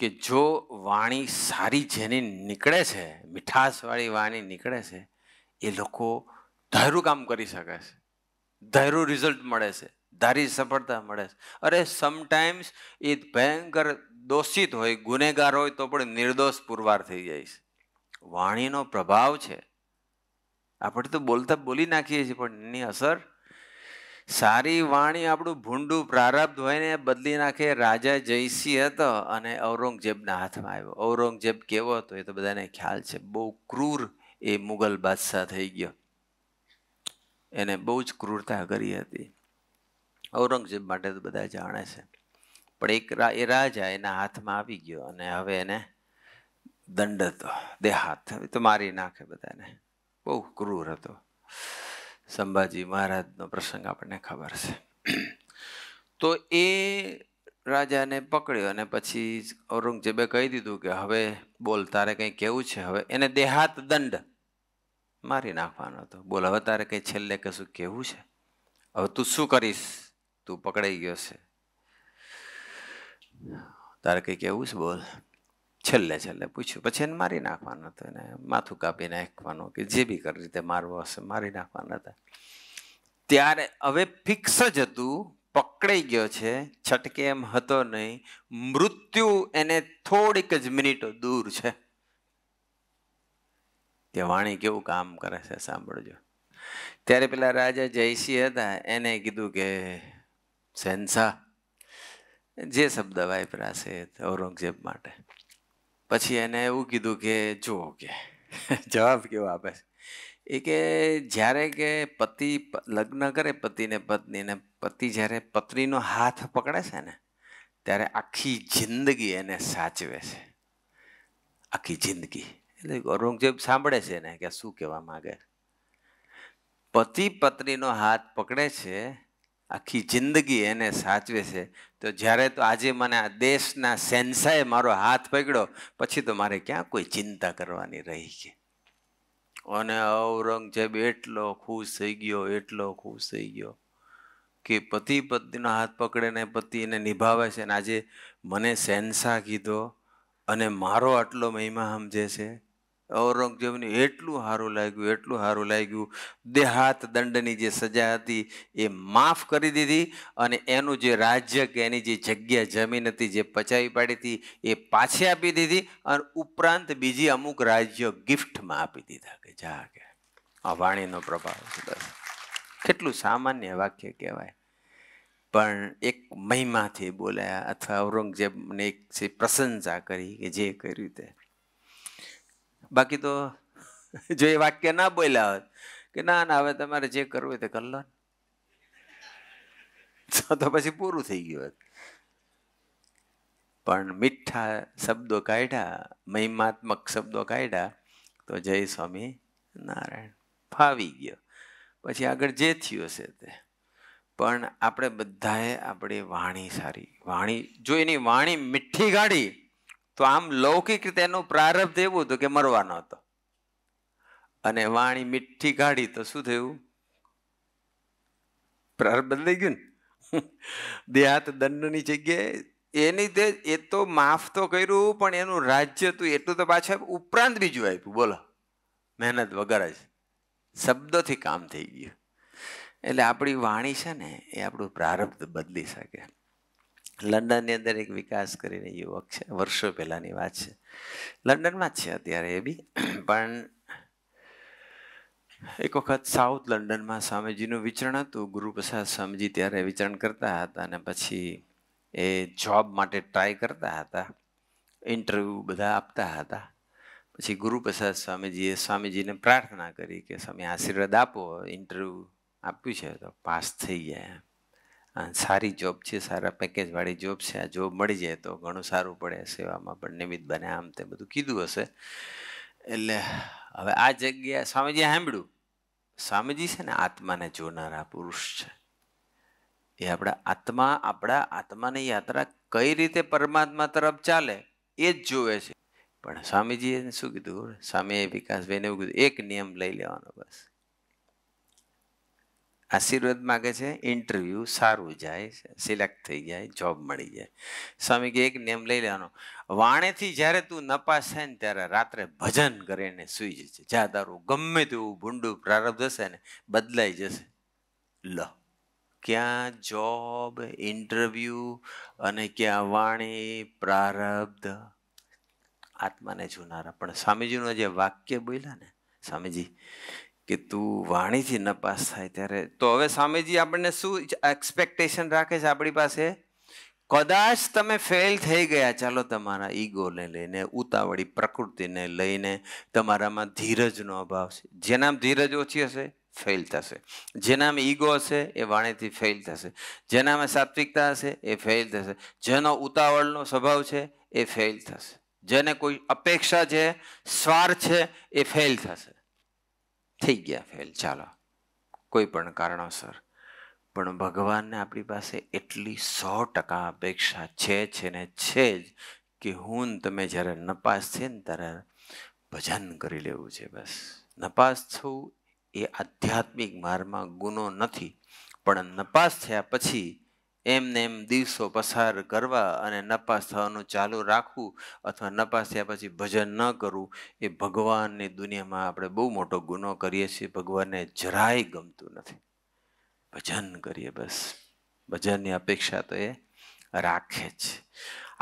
કે જો વાણી સારી જેની નીકળે છે, મીઠાશવાળી વાણી નીકળે છે, એ લોકો ધાર્યું કામ કરી શકે છે, ધાર્યું રિઝલ્ટ મળે છે, ધારી સફળતા મળે છે. અરે સમટાઈમ્સ એ ભયંકર દોષિત હોય, ગુનેગાર હોય, તો પણ નિર્દોષ પુરવાર થઈ જાય છે. વાણીનો પ્રભાવ છે. આપણે તો બોલતા બોલી નાખીએ છીએ, પણ એની અસર, સારી વાણી આપણું ભૂંડું પ્રારબ્ધ હોય ને બદલી નાખે. રાજા જયસિંહ હતો અને ઔરંગઝેબના હાથમાં આવ્યો. ઔરંગઝેબ કેવો હતો એ તો બધાને ખ્યાલ છે. બહુ ક્રૂર એ મુગલ બાદશાહ થઈ ગયો. એને બહુ જ ક્રૂરતા કરી હતી. ઔરંગઝેબ માટે તો બધા જાણે છે. પણ એ રાજા એના હાથમાં આવી ગયો અને હવે એને દંડ હતો, દેહાત, તો મારી નાખે બધાને. બહુ ક્રૂર હતો. સંભાજી મહારાજનો પ્રસંગ આપણને ખબર છે. તો એ રાજાને પકડ્યો અને પછી ઔરંગઝેબે કહી દીધું કે હવે બોલ, તારે કંઈ કેવું છે? હવે એને દેહાત દંડ, મારી નાખવાનો હતો. બોલ, હવે તારે કંઈ છેલ્લે કશું કેવું છે? હવે તું શું કરીશ? તું પકડાઈ ગયો છે, તારે કંઈ કેવું છે? બોલ. છેલ્લે પૂછ્યું. પછી એને મારી નાખવાનો હતો. એને માથું કાપી નાખવાનું, કે જે બી કરી રીતે મારવો હશે મારી નાખવાના હતા. ત્યારે હવે ફિક્સ જ હતું, પકડાઈ ગયો છે, છટકે એમ હતો નહીં. મૃત્યુ એને થોડીક જ મિનિટો દૂર છે. તે વાણી કેવું કામ કરે છે સાંભળજો. ત્યારે પેલા રાજા જયસિંહ હતા, એને કીધું કે શહેનશાહ, જે શબ્દ વાપર્યા છે ઔરંગઝેબ માટે. પછી એને એવું કીધું કે જો, કે જવાબ કેવો આપે છે એ, કે જ્યારે કે પતિ લગ્ન કરે, પતિને પત્નીને, પતિ જ્યારે પત્નીનો હાથ પકડે છે ને, ત્યારે આખી જિંદગી એને સાચવે છે. આખી જિંદગી. એટલે ઔરંગઝેબ સાંભળે છે ને કે શું કહેવા માંગે. પતિ પત્નીનો હાથ પકડે છે, આખી જિંદગી એને સાચવે છે. તો જ્યારે તો આજે મને આ દેશના શહેનશાહે મારો હાથ પકડ્યો, પછી તો મારે ક્યાં કોઈ ચિંતા કરવાની રહી છે. અને ઔરંગઝેબ એટલો ખુશ થઈ ગયો, એટલો ખુશ થઈ ગયો કે પતિ પત્નીનો હાથ પકડે ને પતિ એને નિભાવે છે. ને આજે મને શહેનશાહ કીધો અને મારો આટલો મહિમા સમજે છે. ઔરંગઝેબને એટલું સારું લાગ્યું, એટલું સારું લાગ્યું. દેહાત દંડની જે સજા હતી એ માફ કરી દીધી, અને એનું જે રાજ્ય કે એની જે જગ્યા જમીન હતી જે પચાવી પાડી હતી એ પાછી આપી દીધી, અને ઉપરાંત બીજી અમુક રાજ્યો ગિફ્ટમાં આપી દીધા. કે જા, કે આ વાણીનો પ્રભાવ છે. બસ કેટલું સામાન્ય વાક્ય કહેવાય, પણ એક મહિમાથી બોલ્યા, અથવા ઔરંગઝેબને એક પ્રશંસા કરી કે જે કર્યું તે. બાકી તો જો એ વાક્ય ના બોલ્યા હોત કે ના ના હવે તમારે જે કરવું હોય તે કરી લો, તો પછી પૂરું થઈ ગયું હોત. પણ મીઠા શબ્દો કાઢ્યા, મહિમાત્મક શબ્દો કાઢ્યા, તો જય સ્વામી નારાયણ ફાવી ગયો. પછી આગળ જે થયું હશે તે. પણ આપણે બધાએ આપણી વાણી સારી, વાણી જો એની વાણી મીઠી કાઢી, તો આમ લૌકિક રીતે એનું પ્રારબ્ધ એવું હતું કે મરવાનો હતો. અને વાણી મીઠી કાઢી તો શું થયું? પ્રારબ્ધ બદલાઈ ગયું ને. દેહાત દંડની જગ્યાએ એની તે એ તો માફ તો કર્યું, પણ એનું રાજ્ય તું એટલું તો પાછા ઉપરાંત બીજું આપ્યું. બોલો, મહેનત વગર જ શબ્દોથી કામ થઈ ગયું. એટલે આપણી વાણી છે ને એ આપણું પ્રારબ્ધ બદલી શકે. લંડનની અંદર એક વિકાસ કરીને યુવક છે, વર્ષો પહેલાની વાત છે, લંડનમાં જ છે અત્યારે એ બી. પણ એક વખત સાઉથ લંડનમાં સ્વામીજીનું વિચરણ હતું. ગુરુપ્રસાદ સ્વામીજી ત્યારે વિચરણ કરતા હતા અને પછી એ જોબ માટે ટ્રાય કરતા હતા, ઇન્ટરવ્યૂ બધા આપતા હતા. પછી ગુરુપ્રસાદ સ્વામીજીને પ્રાર્થના કરી કે સ્વામી આશીર્વાદ આપો, ઇન્ટરવ્યૂ આપ્યું છે તો પાસ થઈ જાય. સારી જોબ છે, સારા પેકેજવાળી જોબ છે, આ જોબ મળી જાય તો ઘણું સારું પડે, સેવામાં પણ નિમિત્ત બને, આમ તે બધું કીધું હશે. એટલે હવે આ જગ્યા સ્વામીજીએ સાંભળ્યું. સ્વામીજી છે ને આત્માને જોનારા પુરુષ છે. એ આપણા આત્માની યાત્રા કઈ રીતે પરમાત્મા તરફ ચાલે એ જ જોવે છે. પણ સ્વામીજીએ શું કીધું? સ્વામીએ વિકાસભાઈને એવું કીધું, એક નિયમ લઈ લેવાનો બસ. આશીર્વાદ માગે છે, ઇન્ટરવ્યુ સારું જાય, સિલેક્ટ થઈ જાય, જોબ મળી જાય. સ્વામી કે એક નિયમ લઈ લેવાનો, વાણેથી જ્યારે તું નપાસ થાય ને ત્યારે રાત્રે ભજન કરીને સુઈ જશે. જા તારું ગમે તેવું ભૂંડું પ્રારબ્ધ હશે ને બદલાઈ જશે. લો, ક્યાં જોબ, ઇન્ટરવ્યુ અને ક્યાં વાણી, પ્રારબ્ધ, આત્માને જોનારા. પણ સ્વામીજીનું જે વાક્ય બોલ્યા ને સ્વામીજી કે તું વાણીથી નપાસ થાય ત્યારે, તો હવે સ્વામીજી આપણને શું એક્સપેક્ટેશન રાખે છે આપણી પાસે? કદાચ તમે ફેલ થઈ ગયા, ચાલો તમારા ઈગોને લઈને, ઉતાવળી પ્રકૃતિને લઈને, તમારામાં ધીરજનો અભાવ છે. જેનામાં ધીરજ ઓછી હશે ફેલ થશે, જેનામાં ઈગો હશે એ વાણીથી ફેલ થશે, જેનામાં સાત્વિકતા હશે એ ફેલ થશે, જેનો ઉતાવળનો સ્વભાવ છે એ ફેલ થશે, જેને કોઈ અપેક્ષા છે, સ્વાર્થ છે, એ ફેલ થશે. થઈ ગયા ફેલ, ચાલો, કોઈ પણ કારણોસર. પણ ભગવાનને આપણી પાસે એટલી 100% અપેક્ષા છે ને છે જ કે હું તમે જ્યારે નપાસ છે ને ત્યારે ભજન કરી લેવું છે. બસ નપાસ થવું એ આધ્યાત્મિક માર્ગમાં ગુનો નથી, પણ નપાસ થયા પછી એમને એમ દિવસો પસાર કરવા અને નપાસ થવાનું ચાલુ રાખવું અથવા નપાસ થયા પછી ભજન ન કરવું એ ભગવાનની દુનિયામાં આપણે બહુ મોટો ગુનો કરીએ છીએ. ભગવાનને જરાય ગમતું નથી. ભજન કરીએ બસ, ભજનની અપેક્ષા તો એ રાખે જ.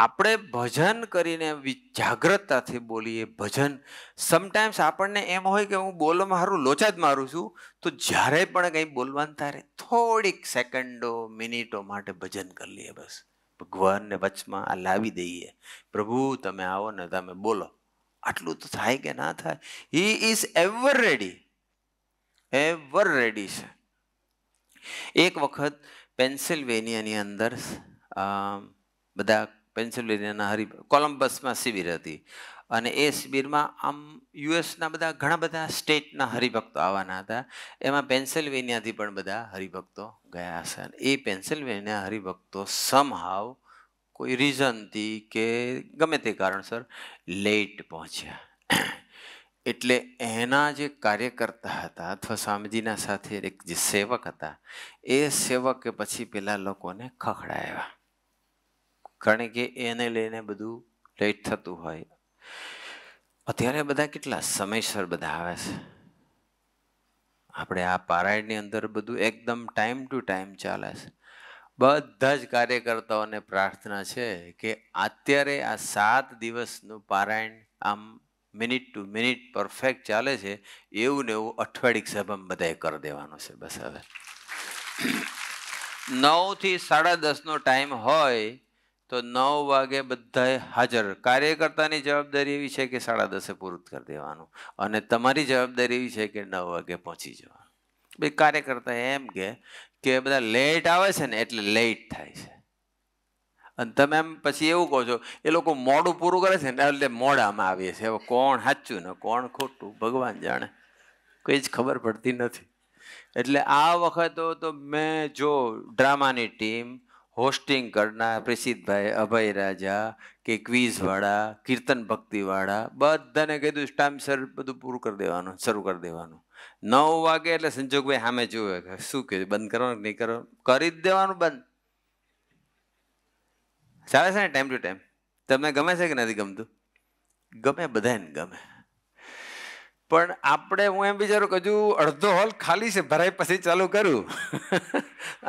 આપણે ભજન કરીને જાગ્રતતાથી બોલીએ. ભજન સમટાઈમ્સ આપણને એમ હોય કે હું બોલવામાં સારું લોચા જ મારું છું, તો જ્યારે પણ કંઈ બોલવાનું ત્યારે થોડીક સેકન્ડો, મિનિટો માટે ભજન કરી લઈએ. બસ ભગવાનને વચમાં આ લાવી દઈએ, પ્રભુ તમે આવો ને તમે બોલો. આટલું તો થાય કે ના થાય? He is ever ready, ever ready છે. એક વખત પેન્સિલ્વેનિયાની અંદર બધા પેન્સિલ્વેનિયાના કોલમ્બસમાં શિબિર હતી અને એ શિબિરમાં આમ યુએસના બધા ઘણા બધા સ્ટેટના હરિભક્તો આવવાના હતા. એમાં પેન્સિલ્વેનિયાથી પણ બધા હરિભક્તો ગયા હશે. એ પેન્સિલ્વેનિયા હરિભક્તો સમહાવ કોઈ રીઝનથી કે ગમે તે કારણસર લેટ પહોંચ્યા. એટલે એના જે કાર્યકર્તા હતા અથવા સ્વામીજીના સાથે એક જે સેવક હતા, એ સેવકે પછી પેલા લોકોને ખખડાવ્યા, કારણ કે એને લઈને બધું લેટ થતું હોય. અત્યારે બધા કેટલા સમયસર બધા આવે છે. આપણે આ પારાયણની અંદર બધું એકદમ ટાઈમ ટુ ટાઈમ ચાલે છે. બધા જ કાર્યકર્તાઓને પ્રાર્થના છે કે અત્યારે આ 7 દિવસનું પારાયણ આમ મિનિટ ટુ મિનિટ પરફેક્ટ ચાલે છે, એવું ને એવું અઠવાડિક સભામાં બધાએ કરી દેવાનું છે. બસ હવે 9 થી 10:30 ટાઈમ હોય તો 9 વાગે બધાએ હાજર. કાર્યકર્તાની જવાબદારી એવી છે કે 10:30 પૂરું કરી દેવાનું અને તમારી જવાબદારી એવી છે કે 9 વાગે પહોંચી જવાનું. ભાઈ કાર્યકર્તા એમ કે બધા લેટ આવે છે ને એટલે લેટ થાય છે, અને તમે એમ પછી એવું કહો છો એ લોકો મોડું પૂરું કરે છે ને એટલે મોડામાં આવીએ છીએ. હવે કોણ સાચું ને કોણ ખોટું ભગવાન જાણે, કંઈ જ ખબર પડતી નથી. એટલે આ વખતે તો મેં જો ડ્રામાની ટીમ, હોસ્ટિંગ કરનાર પ્રેસિતભાઈ, અભય રાજા કે ક્વિઝ વાળા, કીર્તન ભક્તિ વાળા, બધાને કીધું ટાઈમસર બધું પૂરું કરી દેવાનું, શરૂ કરી દેવાનું. 9 વાગે એટલે સંજોગભાઈ સામે જોવે કે શું કહ્યું, બંધ કરવાનું નહીં કરવાનું, કરી જ દેવાનું બંધ. ચાલે છે ને ટાઈમ ટુ ટાઈમ? તમને ગમે છે કે નથી ગમતું? ગમે, બધાને ગમે. પણ આપણે, હું એમ વિચારું કે હજુ અડધો હોલ ખાલી છે, ભરાય પછી ચાલુ કરું.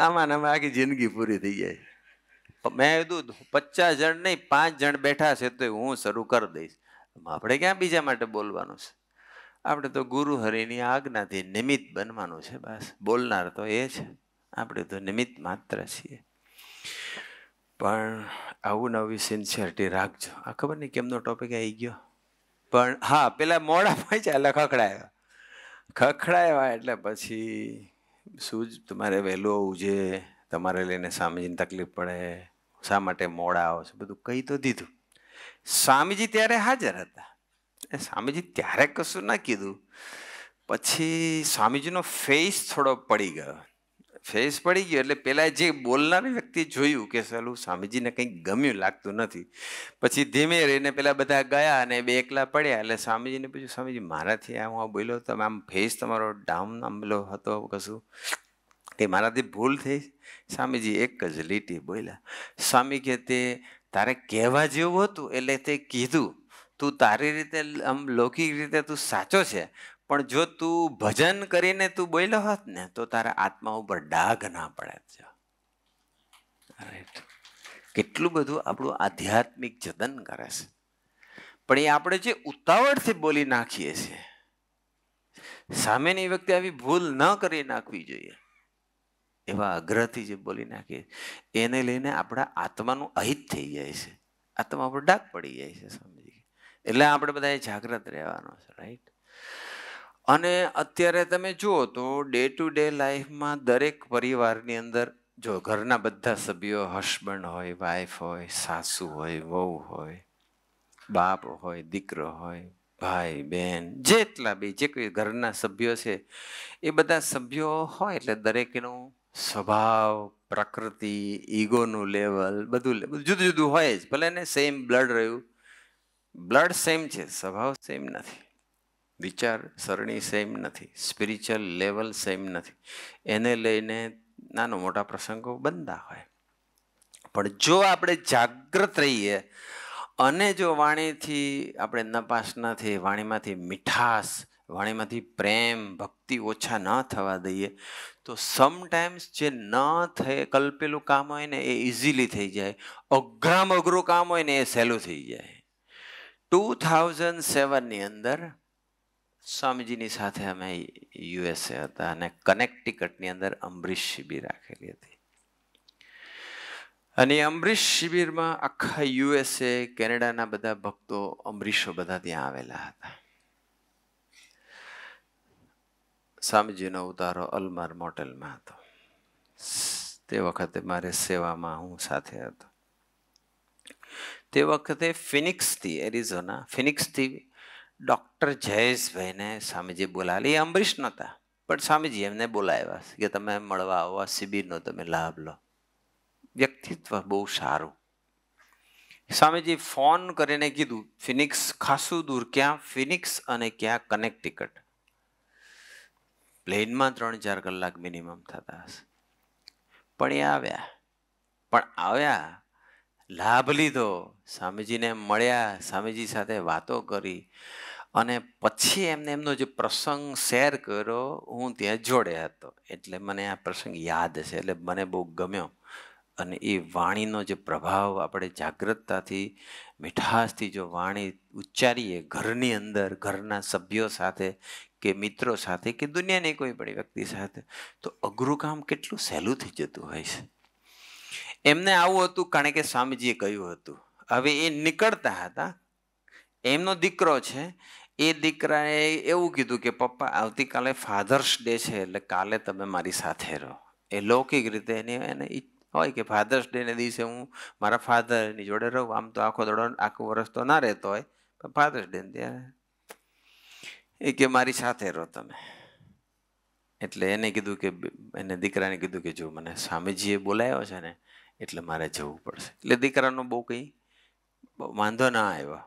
આમાં આખી જિંદગી પૂરી થઈ જાય. મેં કીધું 50 જણ નહીં, 5 જણ બેઠા છે તો હું શરૂ કરી દઈશ. આપણે ક્યાં બીજા માટે બોલવાનું છે? આપણે તો ગુરુ હરિની આજ્ઞાથી નિમિત્ત બનવાનું છે બસ. બોલનાર તો એ છે, આપણે તો નિમિત્ત માત્ર છીએ. પણ આવું નવી સિન્સિયરિટી રાખજો. આ ખબર નહીં કેમનો ટોપિક આવી ગયો, પણ હા, પેલા મોડા પહોંચ્યા એટલે ખખડાયા એટલે પછી શું જ તમારે વહેલું આવવું જોઈએ, તમારે લઈને સ્વામીજીને તકલીફ પડે, શા માટે મોડા આવો છો, બધું કહી તો દીધું. સ્વામીજી ત્યારે હાજર હતા. સ્વામીજી ત્યારે કશું ના કીધું. પછી સ્વામીજીનો ફેસ થોડો પડી ગયો. ફેસ પડી ગયો એટલે પેલા જે બોલનારી વ્યક્તિ જોયું કે સાલું સ્વામીજીને કંઈક ગમ્યું લાગતું નથી. પછી ધીમે રહીને પેલા બધા ગયા અને બે એકલા પડ્યા. એટલે સ્વામીજીને પૂછ્યું, સ્વામીજી મારાથી હું બોલ્યો, તમે આમ ફેસ તમારો ડાઉન આંબલો હતો, કશું કે મારાથી ભૂલ થઈ? સ્વામીજી એક જ લીટી બોલ્યા. સ્વામી કે તે તારે કહેવા જેવું હતું એટલે તે કીધું. તું તારી રીતે આમ લૌકિક રીતે તું સાચો છે, પણ જો તું ભજન કરીને તું બોલ્યો હોત ને તો તારા આત્મા ઉપર ડાઘ ના પડે. રાઈટ? કેટલું બધું આપણું આધ્યાત્મિક જતન કરે છે, પણ એ આપણે જે ઉતાવળથી બોલી નાખીએ છીએ. સામેની વ્યક્તિ આવી ભૂલ ન કરી નાખવી જોઈએ, એવા આગ્રહથી જે બોલી નાખીએ એને લઈને આપણા આત્માનું અહિત થઈ જાય છે, આત્મા ઉપર ડાઘ પડી જાય છે. સમજી? એટલે આપણે બધાએ જાગ્રત રહેવાનું છે. રાઈટ? અને અત્યારે તમે જુઓ તો ડે ટુ ડે લાઈફમાં દરેક પરિવારની અંદર જો ઘરના બધા સભ્યો, હસબન્ડ હોય, વાઈફ હોય, સાસુ હોય, વહુ હોય, બાપ હોય, દીકરો હોય, ભાઈ બહેન, જેટલા બી જે કોઈ ઘરના સભ્યો છે એ બધા સભ્યો હોય એટલે દરેકનું સ્વભાવ, પ્રકૃતિ, ઈગોનું લેવલ બધું જુદું જુદું હોય જ. ભલે ને સેમ બ્લડ રહ્યું, બ્લડ સેમ છે, સ્વભાવ સેમ નથી, વિચાર સરણી સેમ નથી, સ્પિરિચ્યુઅલ લેવલ સેમ નથી. એને લઈને નાનો મોટા પ્રસંગો બનતા હોય. પણ જો આપણે જાગૃત રહીએ અને જો વાણીથી આપણે નપાસ ન થઈએ, વાણીમાંથી મીઠાશ, વાણીમાંથી પ્રેમ, ભક્તિ ઓછા ન થવા દઈએ, તો સમટાઈમ્સ જે ન થઈ કલ્પેલું કામ હોય ને એ ઇઝીલી થઈ જાય. અઘરામાં અઘરું કામ હોય ને એ સહેલું થઈ જાય. 2007ની અંદર સ્વામીજીની સાથે અમે યુએસએ હતા અને કનેક્ટિકટની અંદર અમરીશ શિબિર રાખેલી હતી. અને અમરીશ શિબિરમાં આખા યુએસએ, કેનેડાના બધા ભક્તો, અમરીશો બધા ત્યાં આવેલા હતા. સ્વામીજીનો ઉતારો અલમાર મોટેલમાં હતો. તે વખતે મારે સેવામાં હું સાથે હતો. તે વખતે ફિનિક્સથી, એરિઝોના ફિનિક્સથી ડૉક્ટર જયેશભાઈને સ્વામીજી બોલાવેલા. એ અમરીશ નહોતા, પણ સ્વામીજી એમને બોલાવ્યા કે તમે મળવા આવો, આ શિબિરનો તમે લાભ લો. વ્યક્તિત્વ બહુ સારું. સ્વામીજી ફોન કરીને કીધું, ફિનિક્સ ખાસું દૂર, ક્યાં ફિનિક્સ અને ક્યાં કનેક્ટિકટ, પ્લેનમાં 3-4 કલાક મિનિમમ થતા હશે. પણ એ આવ્યા, લાભ લીધો, સ્વામીજીને મળ્યા, સ્વામીજી સાથે વાતો કરી અને પછી એમનો જે પ્રસંગ શેર કર્યો, હું ત્યાં જોડે હતો એટલે મને આ પ્રસંગ યાદ છે. એટલે મને બહુ ગમ્યો. અને એ વાણીનો જે પ્રભાવ, આપણે જાગૃતતાથી, મીઠાશથી જો વાણી ઉચ્ચારીએ ઘરની અંદર, ઘરના સભ્યો સાથે કે મિત્રો સાથે કે દુનિયાની કોઈ પણ વ્યક્તિ સાથે, તો અઘરું કામ કેટલું સહેલું થઈ જતું હોય છે. એમને આવું હતું કારણ કે સ્વામીજીએ કહ્યું હતું. હવે એ નીકળતા હતા, એમનો દીકરો છે, એ દીકરાએ એવું કીધું કે પપ્પા આવતીકાલે ફાધર્સ ડે છે એટલે કાલે તમે મારી સાથે રહો. એ લૌકિક રીતે એને હોય કે ફાધર્સ ડેને દિવસે હું મારા ફાધરની જોડે રહું. આમ તો આખું વર્ષ તો ના રહેતો હોય, પણ ફાધર્સ ડે ત્યારે એ કે મારી સાથે રહો તમે. એટલે એને કીધું કે, એને દીકરાને કીધું કે જો મને સ્વામીજીએ બોલાવ્યો છે ને એટલે મારે જવું પડશે. એટલે દીકરાનો બહુ કંઈ વાંધો ના આવ્યો.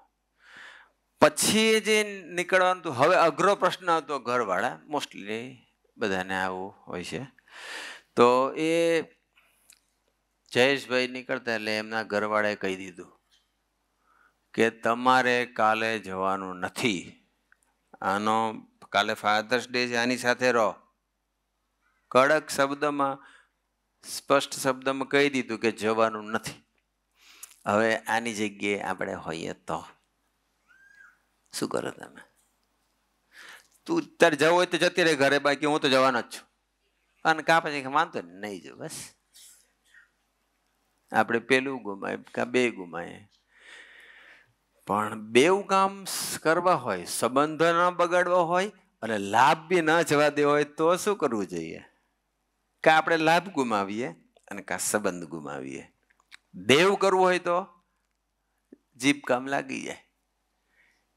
પછી જે નીકળવાનું હતું, હવે અઘરો પ્રશ્ન હતો ઘરવાળા, મોસ્ટલી બધાને આવું હોય છે. તો એ જયેશભાઈ નીકળતા એટલે એમના ઘરવાળાએ કહી દીધું કે તમારે કાલે જવાનું નથી. આનો કાલે ફાધર્સ ડે છે, આની સાથે રહો. કડક શબ્દમાં, સ્પષ્ટ શબ્દમાં કહી દીધું કે જવાનું નથી. હવે આની જગ્યાએ આપણે હોઈએ તો શું કરો તમે? તું તારે જવું હોય તો જતી રહે ઘરે, બાકી હું તો જવાનો જ છું. અને કા પછી માનતો નહીં જો, બસ આપણે પેલું ગુમાય કા બે ગુમાય. પણ બેઉ કામ કરવા હોય, સંબંધો ન બગાડવો હોય અને લાભ બી ન જવા દેવો હોય તો શું કરવું જોઈએ? કા આપણે લાભ ગુમાવીએ અને કા સંબંધ ગુમાવીએ. બેઉ કરવું હોય તો જીભ કામ લાગી જાય.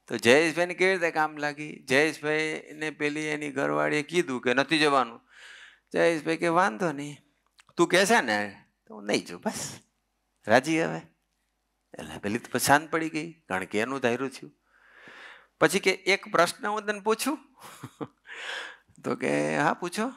તો જયેશભાઈને કેવી રીતે કામ લાગી? જયેશભાઈને પેલી એની ઘરવાળીએ કીધું કે નથી જવાનું. જયેશભાઈ કે વાંધો નહીં, તું કહેશે ને તો હું નહીં જાઉં, બસ રાજી. હવે એટલે પેલી તો શાંત પડી ગઈ, કારણ કે એનું ધાર્યું થયું. પછી કે એક પ્રશ્ન હું તને પૂછું? તો કે હા પૂછો.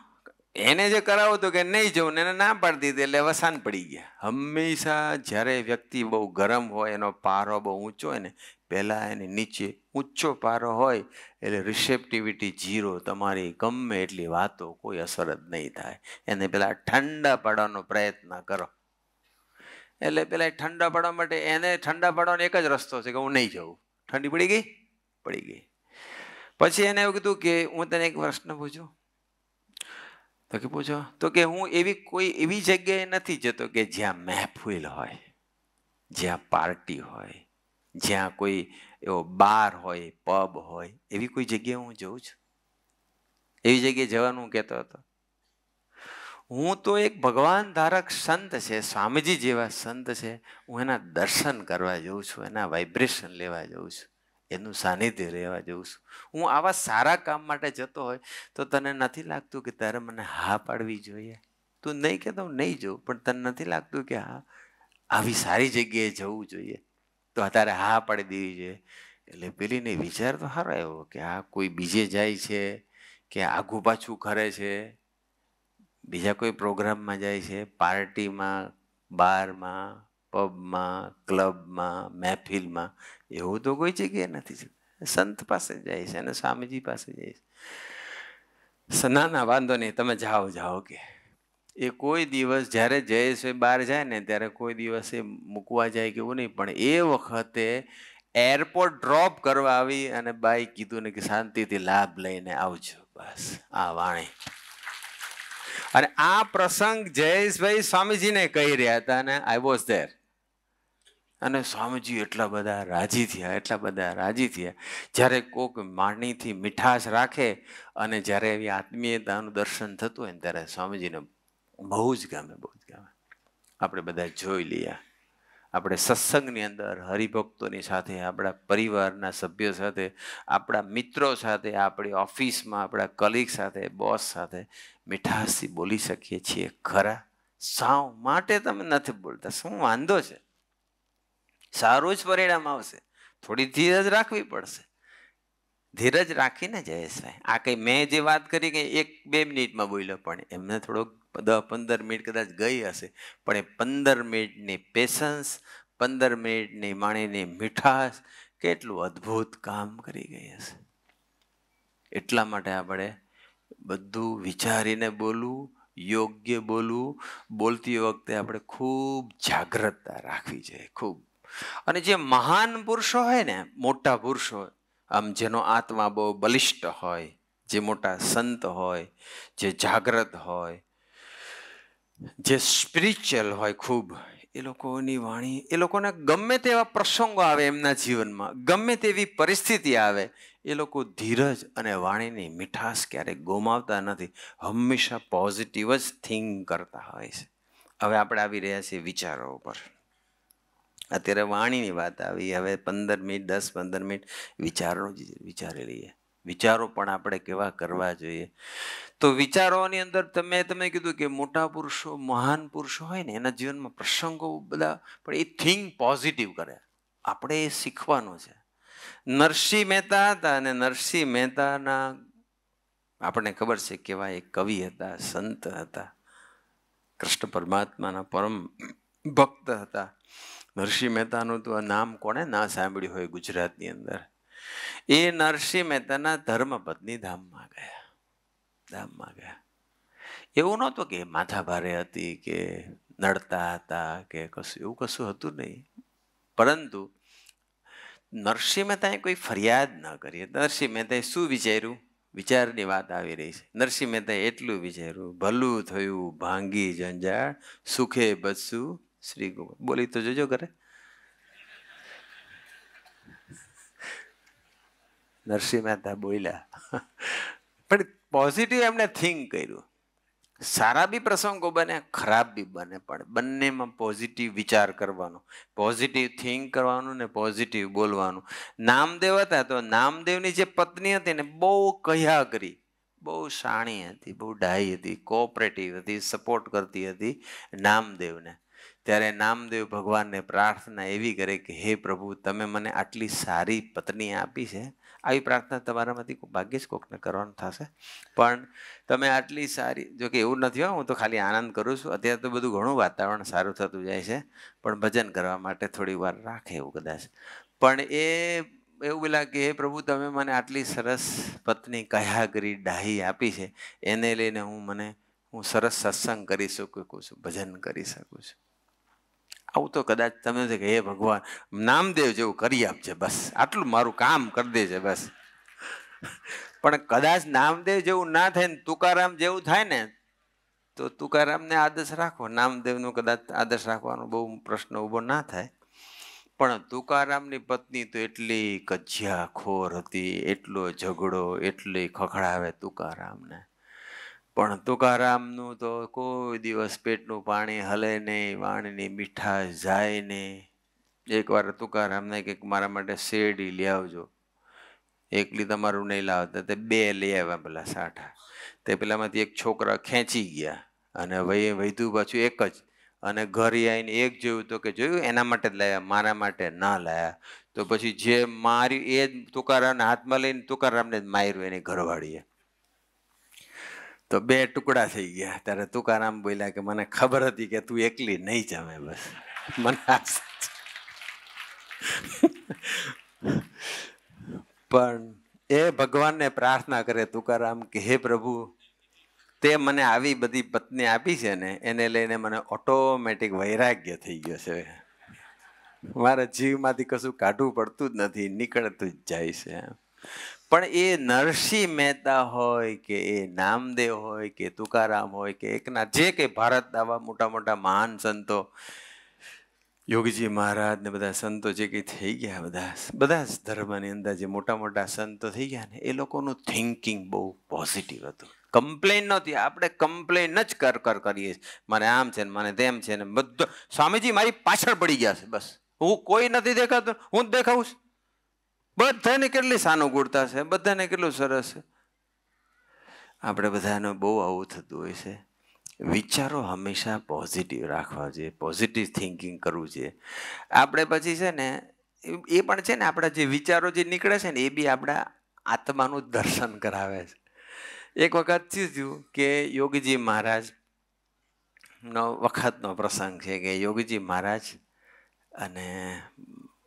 એને જે કરાવો તો કે નહીં જવું, એને ના પાડી દીધી, એટલે હવે શાંત પડી ગયા. હંમેશા જ્યારે વ્યક્તિ બહુ ગરમ હોય, એનો પારો બહુ ઊંચો હોય ને, પહેલાં એની નીચે ઊંચો પારો હોય એટલે રિસેપ્ટિવિટી 0. તમારી ગમે એટલી વાતો કોઈ અસર જ નહીં થાય. એને પહેલાં ઠંડા પાડવાનો પ્રયત્ન કરો. એટલે પેલા ઠંડા પાડવા માટે એને ઠંડા પાડવાનો એક જ રસ્તો છે કે હું નહીં જાઉં. ઠંડી પડી ગઈ, પડી ગઈ. પછી એને એવું કીધું કે હું તને એક પ્રશ્ન પૂછું. તો કે પૂછો. તો કે હું એવી જગ્યાએ નથી જતો કે જ્યાં મહેફિલ હોય, જ્યાં પાર્ટી હોય, જ્યાં કોઈ એવો બાર હોય, પબ હોય, એવી કોઈ જગ્યાએ હું જઉં છું? એવી જગ્યાએ જવાનું હું કહેતો હતો. હું તો એક ભગવાન ધારક સંત છે, સ્વામીજી જેવા સંત છે, હું એના દર્શન કરવા જઉં છું, એના વાઇબ્રેશન લેવા જઉં છું, એનું સાનિધ્ય લેવા જઉં છું. હું આવા સારા કામ માટે જતો હોય તો તને નથી લાગતું કે તારે મને હા પાડવી જોઈએ? તું નહીં કહેતો હું નહીં જઉં, પણ તને નથી લાગતું કે હા આવી સારી જગ્યાએ જવું જોઈએ તો તારે હા પાડી દેવી જોઈએ? એટલે પેલીને વિચાર તો સારો આવ્યો કે આ કોઈ બીજે જાય છે કે આઘું પાછું કરે છે, બીજા કોઈ પ્રોગ્રામમાં જાય છે, પાર્ટીમાં, બારમાં, પબમાં, ક્લબમાં, મહેફિલમાં. એવું તો કોઈ જગ્યાએ નથી. સંત પાસે જાય છે અને સ્વામીજી પાસે જાય છે. ના ના વાંધો નહીં, તમે જાઓ જાઓ કે. એ કોઈ દિવસ જ્યારે જયેશભાઈ બહાર જાય ને ત્યારે કોઈ દિવસે મૂકવા જાય કે એવું નહીં, પણ એ વખતે એરપોર્ટ ડ્રોપ કરવા આવી અને બાઈ કીધું ને કે શાંતિથી લાભ લઈને આવજો, બસ આ વાણી. અને આ પ્રસંગ જયેશભાઈ સ્વામીજીને કહી રહ્યા હતા અને આઈ વોઝ ધેર. અને સ્વામીજી એટલા બધા રાજી થયા, એટલા બધા રાજી થયા. જ્યારે કોક માણીથી મીઠાશ રાખે અને જ્યારે એવી આત્મીયતાનું દર્શન થતું હોય ને ત્યારે સ્વામીજીને બહુ જ ગમે, બહુ જ ગમે. આપણે બધા જોઈ લઈએ. આપણે સત્સંગની અંદર હરિભક્તોની સાથે, આપણા પરિવારના સભ્યો સાથે, આપણા મિત્રો સાથે, આપણી ઓફિસમાં આપણા કલીગ સાથે, બોસ સાથે મીઠાશથી બોલી શકીએ છીએ ખરા? સાવ માટે તમે નથી બોલતા, શું વાંધો છે? સારું જ પરિણામ આવશે. થોડી ધીરજ રાખવી પડશે. ધીરજ રાખીને જયેશભાઈ આ કંઈ મેં જે વાત કરી કે 1-2 મિનિટમાં બોલ્યો, પણ એમને થોડોક 10-15 મિનિટ કદાચ ગઈ હશે, પણ એ 15 મિનિટની પેશન્સ, 15 મિનિટની માણીની મીઠાશ કેટલું અદ્ભુત કામ કરી ગઈ હશે. એટલા માટે આપણે બધું વિચારીને બોલવું, યોગ્ય બોલવું. બોલતી વખતે આપણે ખૂબ જાગ્રતતા રાખવી જોઈએ, ખૂબ. અને જે મહાન પુરુષો હોય ને, મોટા પુરુષો, આમ જેનો આત્મા બહુ બલિષ્ઠ હોય, જે મોટા સંત હોય, જે જાગ્રત હોય, જે સ્પિરિચ્યુઅલ હોય ખૂબ, એ લોકોની વાણી, એ લોકોને ગમે તેવા પ્રસંગો આવે એમના જીવનમાં, ગમે તેવી પરિસ્થિતિ આવે, એ લોકો ધીરજ અને વાણીની મીઠાશ ક્યારેય ગુમાવતા નથી. હંમેશા પોઝિટિવ જ થિંક કરતા હોય છે. હવે આપણે આવી રહ્યા છીએ વિચારો ઉપર. અત્યારે વાણીની વાત આવી, હવે 15 મિનિટ, 10-15 મિનિટ વિચારી લઈએ. વિચારો પણ આપણે કેવા કરવા જોઈએ. તો વિચારોની અંદર તમે કીધું કે મોટા પુરુષો, મહાન પુરુષો હોય ને એના જીવનમાં પ્રસંગો બધા, પણ એ થિંક પોઝિટિવ કરે. આપણે એ શીખવાનું છે. નરસિંહ મહેતા હતા, અને નરસિંહ મહેતાના આપણને ખબર છે કેવા એક કવિ હતા, સંત હતા, કૃષ્ણ પરમાત્માના પરમ ભક્ત હતા. નરસિંહ મહેતાનું તો નામ કોણે ના સાંભળ્યું હોય ગુજરાતની અંદર. એ નરસિંહ મહેતાના ધર્મપત્ની ધામમાં ગયા. એવું નહોતું કે માથા ભારે હતી કે નડતા હતા કે કશું, એવું કશું હતું નહીં. પરંતુ નરસિંહ મહેતાએ કોઈ ફરિયાદ ન કરી. નરસિંહ મહેતાએ શું વિચાર્યું? વિચારની વાત આવી રહી છે. નરસિંહ મહેતાએ એટલું વિચાર્યું, ભલું થયું ભાંગી જંજાળ, સુખે બસું શ્રી ગોપાલ. બોલી તો જોજો કરે. નરસિંહ મહેતા બોલ્યા, પણ પોઝિટિવ એમને થિંક કર્યું. સારા બી પ્રસંગો બને, ખરાબ બી બને, પણ બંનેમાં પોઝિટિવ વિચાર કરવાનો, પોઝિટિવ થિંક કરવાનું ને પોઝિટિવ બોલવાનું. નામદેવ હતા, તો નામદેવની જે પત્ની હતી ને બહુ કહ્યા કરી, બહુ શાણી હતી, બહુ ડાહી હતી, કોઓપરેટિવ હતી, સપોર્ટ કરતી હતી નામદેવને. ત્યારે નામદેવ ભગવાનને પ્રાર્થના એવી કરે કે હે પ્રભુ, તમે મને આટલી સારી પત્ની આપી છે. આવી પ્રાર્થના તમારામાંથી ભાગ્યે જ કોકને કરવાનું થશે. પણ તમે આટલી સારી, જો કે એવું નથી હો, હું તો ખાલી આનંદ કરું છું. અત્યારે તો બધું ઘણું વાતાવરણ સારું થતું જાય છે, પણ ભજન કરવા માટે થોડી વાર રાખે એવું કદાચ. પણ એવું બોલા કે હે પ્રભુ, તમે મને આટલી સરસ પત્ની કહ્યા કરી ડાહી આપી છે, એને લઈને હું સરસ સત્સંગ કરી શકું છું, ભજન કરી શકું છું. આવું તો કદાચ તમે કે હે ભગવાન, નામદેવ જેવું કરી આપજે, બસ આટલું મારું કામ કરી દેજે બસ. પણ કદાચ નામદેવ જેવું ના થાય ને તુકારામ જેવું થાય ને, તો તુકારામને આદર્શ રાખો. નામદેવનો કદાચ આદર્શ રાખવાનો બહુ પ્રશ્ન ઊભો ના થાય. પણ તુકારામની પત્ની તો એટલી કજિયાખોર હતી, એટલો ઝઘડો, એટલી ખખડાવે તુકારામને. પણ તુકારામનું તો કોઈ દિવસ પેટનું પાણી હલે નહીં, વાણીની મીઠાશ જાય નહીં. એકવાર તુકારામને કે મારા માટે શેરડી લઈ આવજો. એકલી તમારું નહીં લાવતા, તે 2 લઈ આવ્યા પેલા સાઠા. તે પેલામાંથી એક છોકરા ખેંચી ગયા, અને વૈધું પાછું એક જ. અને ઘરે આવીને એક જોયું તો કે જોયું એના માટે જ લાવ્યા, મારા માટે ના લાવ્યા. તો પછી જે માર્યું એ જ તુકારામને હાથમાં લઈને તુકારામને જ માર્યું એની ઘરવાળીએ. તો 2 ટુકડા થઈ ગયા. ત્યારે તુકારામ બોલ્યા કે મને ખબર હતી કે તું એકલી નહીં જમે, બસ મને પણ એ ભગવાનને પ્રાર્થના કરે તુકારામ કે હે પ્રભુ, તે મને આવી બધી પત્ની આપી છે ને, એને લઈને મને ઓટોમેટિક વૈરાગ્ય થઈ ગયો છે. મારા જીવમાંથી કશું કાઢવું પડતું જ નથી, નીકળતું જ જાય છે. પણ એ નરસિંહ મહેતા હોય કે એ નામદેવ હોય કે તુકારામ હોય કે એકનાથ, જે કે ભારત આવા મોટા મોટા મહાન સંતો, યોગીજી મહારાજ ને બધા સંતો જે કંઈ થઈ ગયા, બધા જ ધર્મની અંદર જે મોટા મોટા સંતો થઈ ગયા ને, એ લોકોનું થિંકિંગ બહુ પોઝિટિવ હતું. કમ્પ્લેન નહોતી. આપણે કમ્પ્લેન જ કરીએ, મને આમ છે ને મને તેમ છે ને બધું. સ્વામીજી મારી પાછળ પડી ગયા છે, બસ હું કોઈ નથી દેખાતું, હું જ દેખાવું છું. બધાને કેટલી સાનુકૂળતા છે, બધાને કેટલું સરસ છે. આપણે બધાને બહુ આવું થતું હોય છે. વિચારો હંમેશા પોઝિટિવ રાખવા જોઈએ, પોઝિટિવ થિંકિંગ કરવું જોઈએ. આપણે પછી છે ને એ પણ છે ને, આપણા જે વિચારો જે નીકળે છે ને, એ બી આપણા આત્માનું દર્શન કરાવે છે. એક વખત થયું કે યોગીજી મહારાજનો વખતનો પ્રસંગ છે કે યોગીજી મહારાજ અને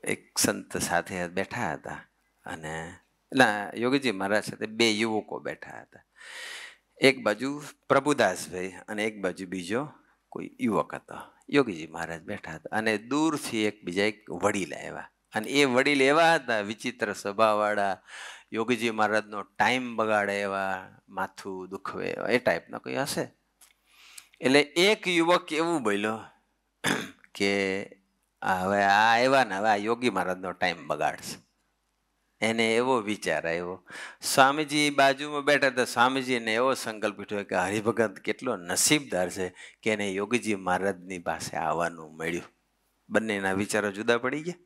એક સંત સાથે બેઠા હતા, અને યોગીજી મહારાજ સાથે 2 યુવકો બેઠા હતા. એક બાજુ પ્રભુદાસભાઈ અને એક બાજુ બીજો કોઈ યુવક હતો. યોગીજી મહારાજ બેઠા હતા, અને દૂરથી બીજા એક વડીલ આવ્યા. અને એ વડીલ એવા હતા વિચિત્ર સ્વભાવવાળા, યોગીજી મહારાજનો ટાઈમ બગાડે એવા, માથું દુખવે એવા, એ ટાઈપના કોઈ હશે. એટલે એક યુવક એવું બોલ્યો કે હવે આ આવ્યા ને, હવે આ યોગી મહારાજનો ટાઈમ બગાડશે. એને એવો વિચાર આવ્યો. સ્વામીજી બાજુમાં બેઠા હતા. સ્વામીજીને એવો સંકલ્પ ઉઠ્યો કે હરિભગત કેટલો નસીબદાર છે કે એને યોગીજી મહારાજની પાસે આવવાનું મળ્યું. બંનેના વિચારો જુદા પડી ગયા.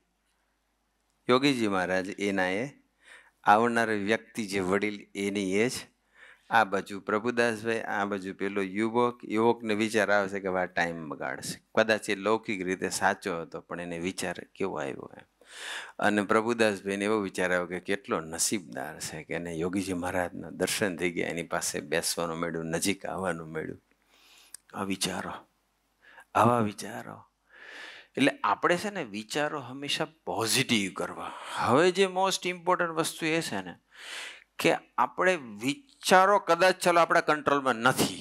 યોગીજી મહારાજ એના આવનાર વ્યક્તિ જે વડીલ એની એજ, આ બાજુ પ્રભુદાસભાઈ, આ બાજુ પેલો યુવકને વિચાર આવશે કે આ ટાઈમ બગાડશે. કદાચ એ લૌકિક રીતે સાચો હતો પણ એને વિચાર કેવો આવ્યો એમ. અને પ્રભુદાસભાઈને એવો વિચાર આવ્યો કે કેટલો નસીબદાર છે કે એને યોગીજી મહારાજના દર્શન થઈ ગયા, એની પાસે બેસવાનું મળ્યું, નજીક આવવાનું મળ્યું. આવા વિચારો. એટલે આપણે છે ને વિચારો હંમેશા પોઝિટિવ કરવા. હવે જે મોસ્ટ ઇમ્પોર્ટન્ટ વસ્તુ એ છે ને કે આપણે વિચારો કદાચ ચલો આપણા કંટ્રોલમાં નથી,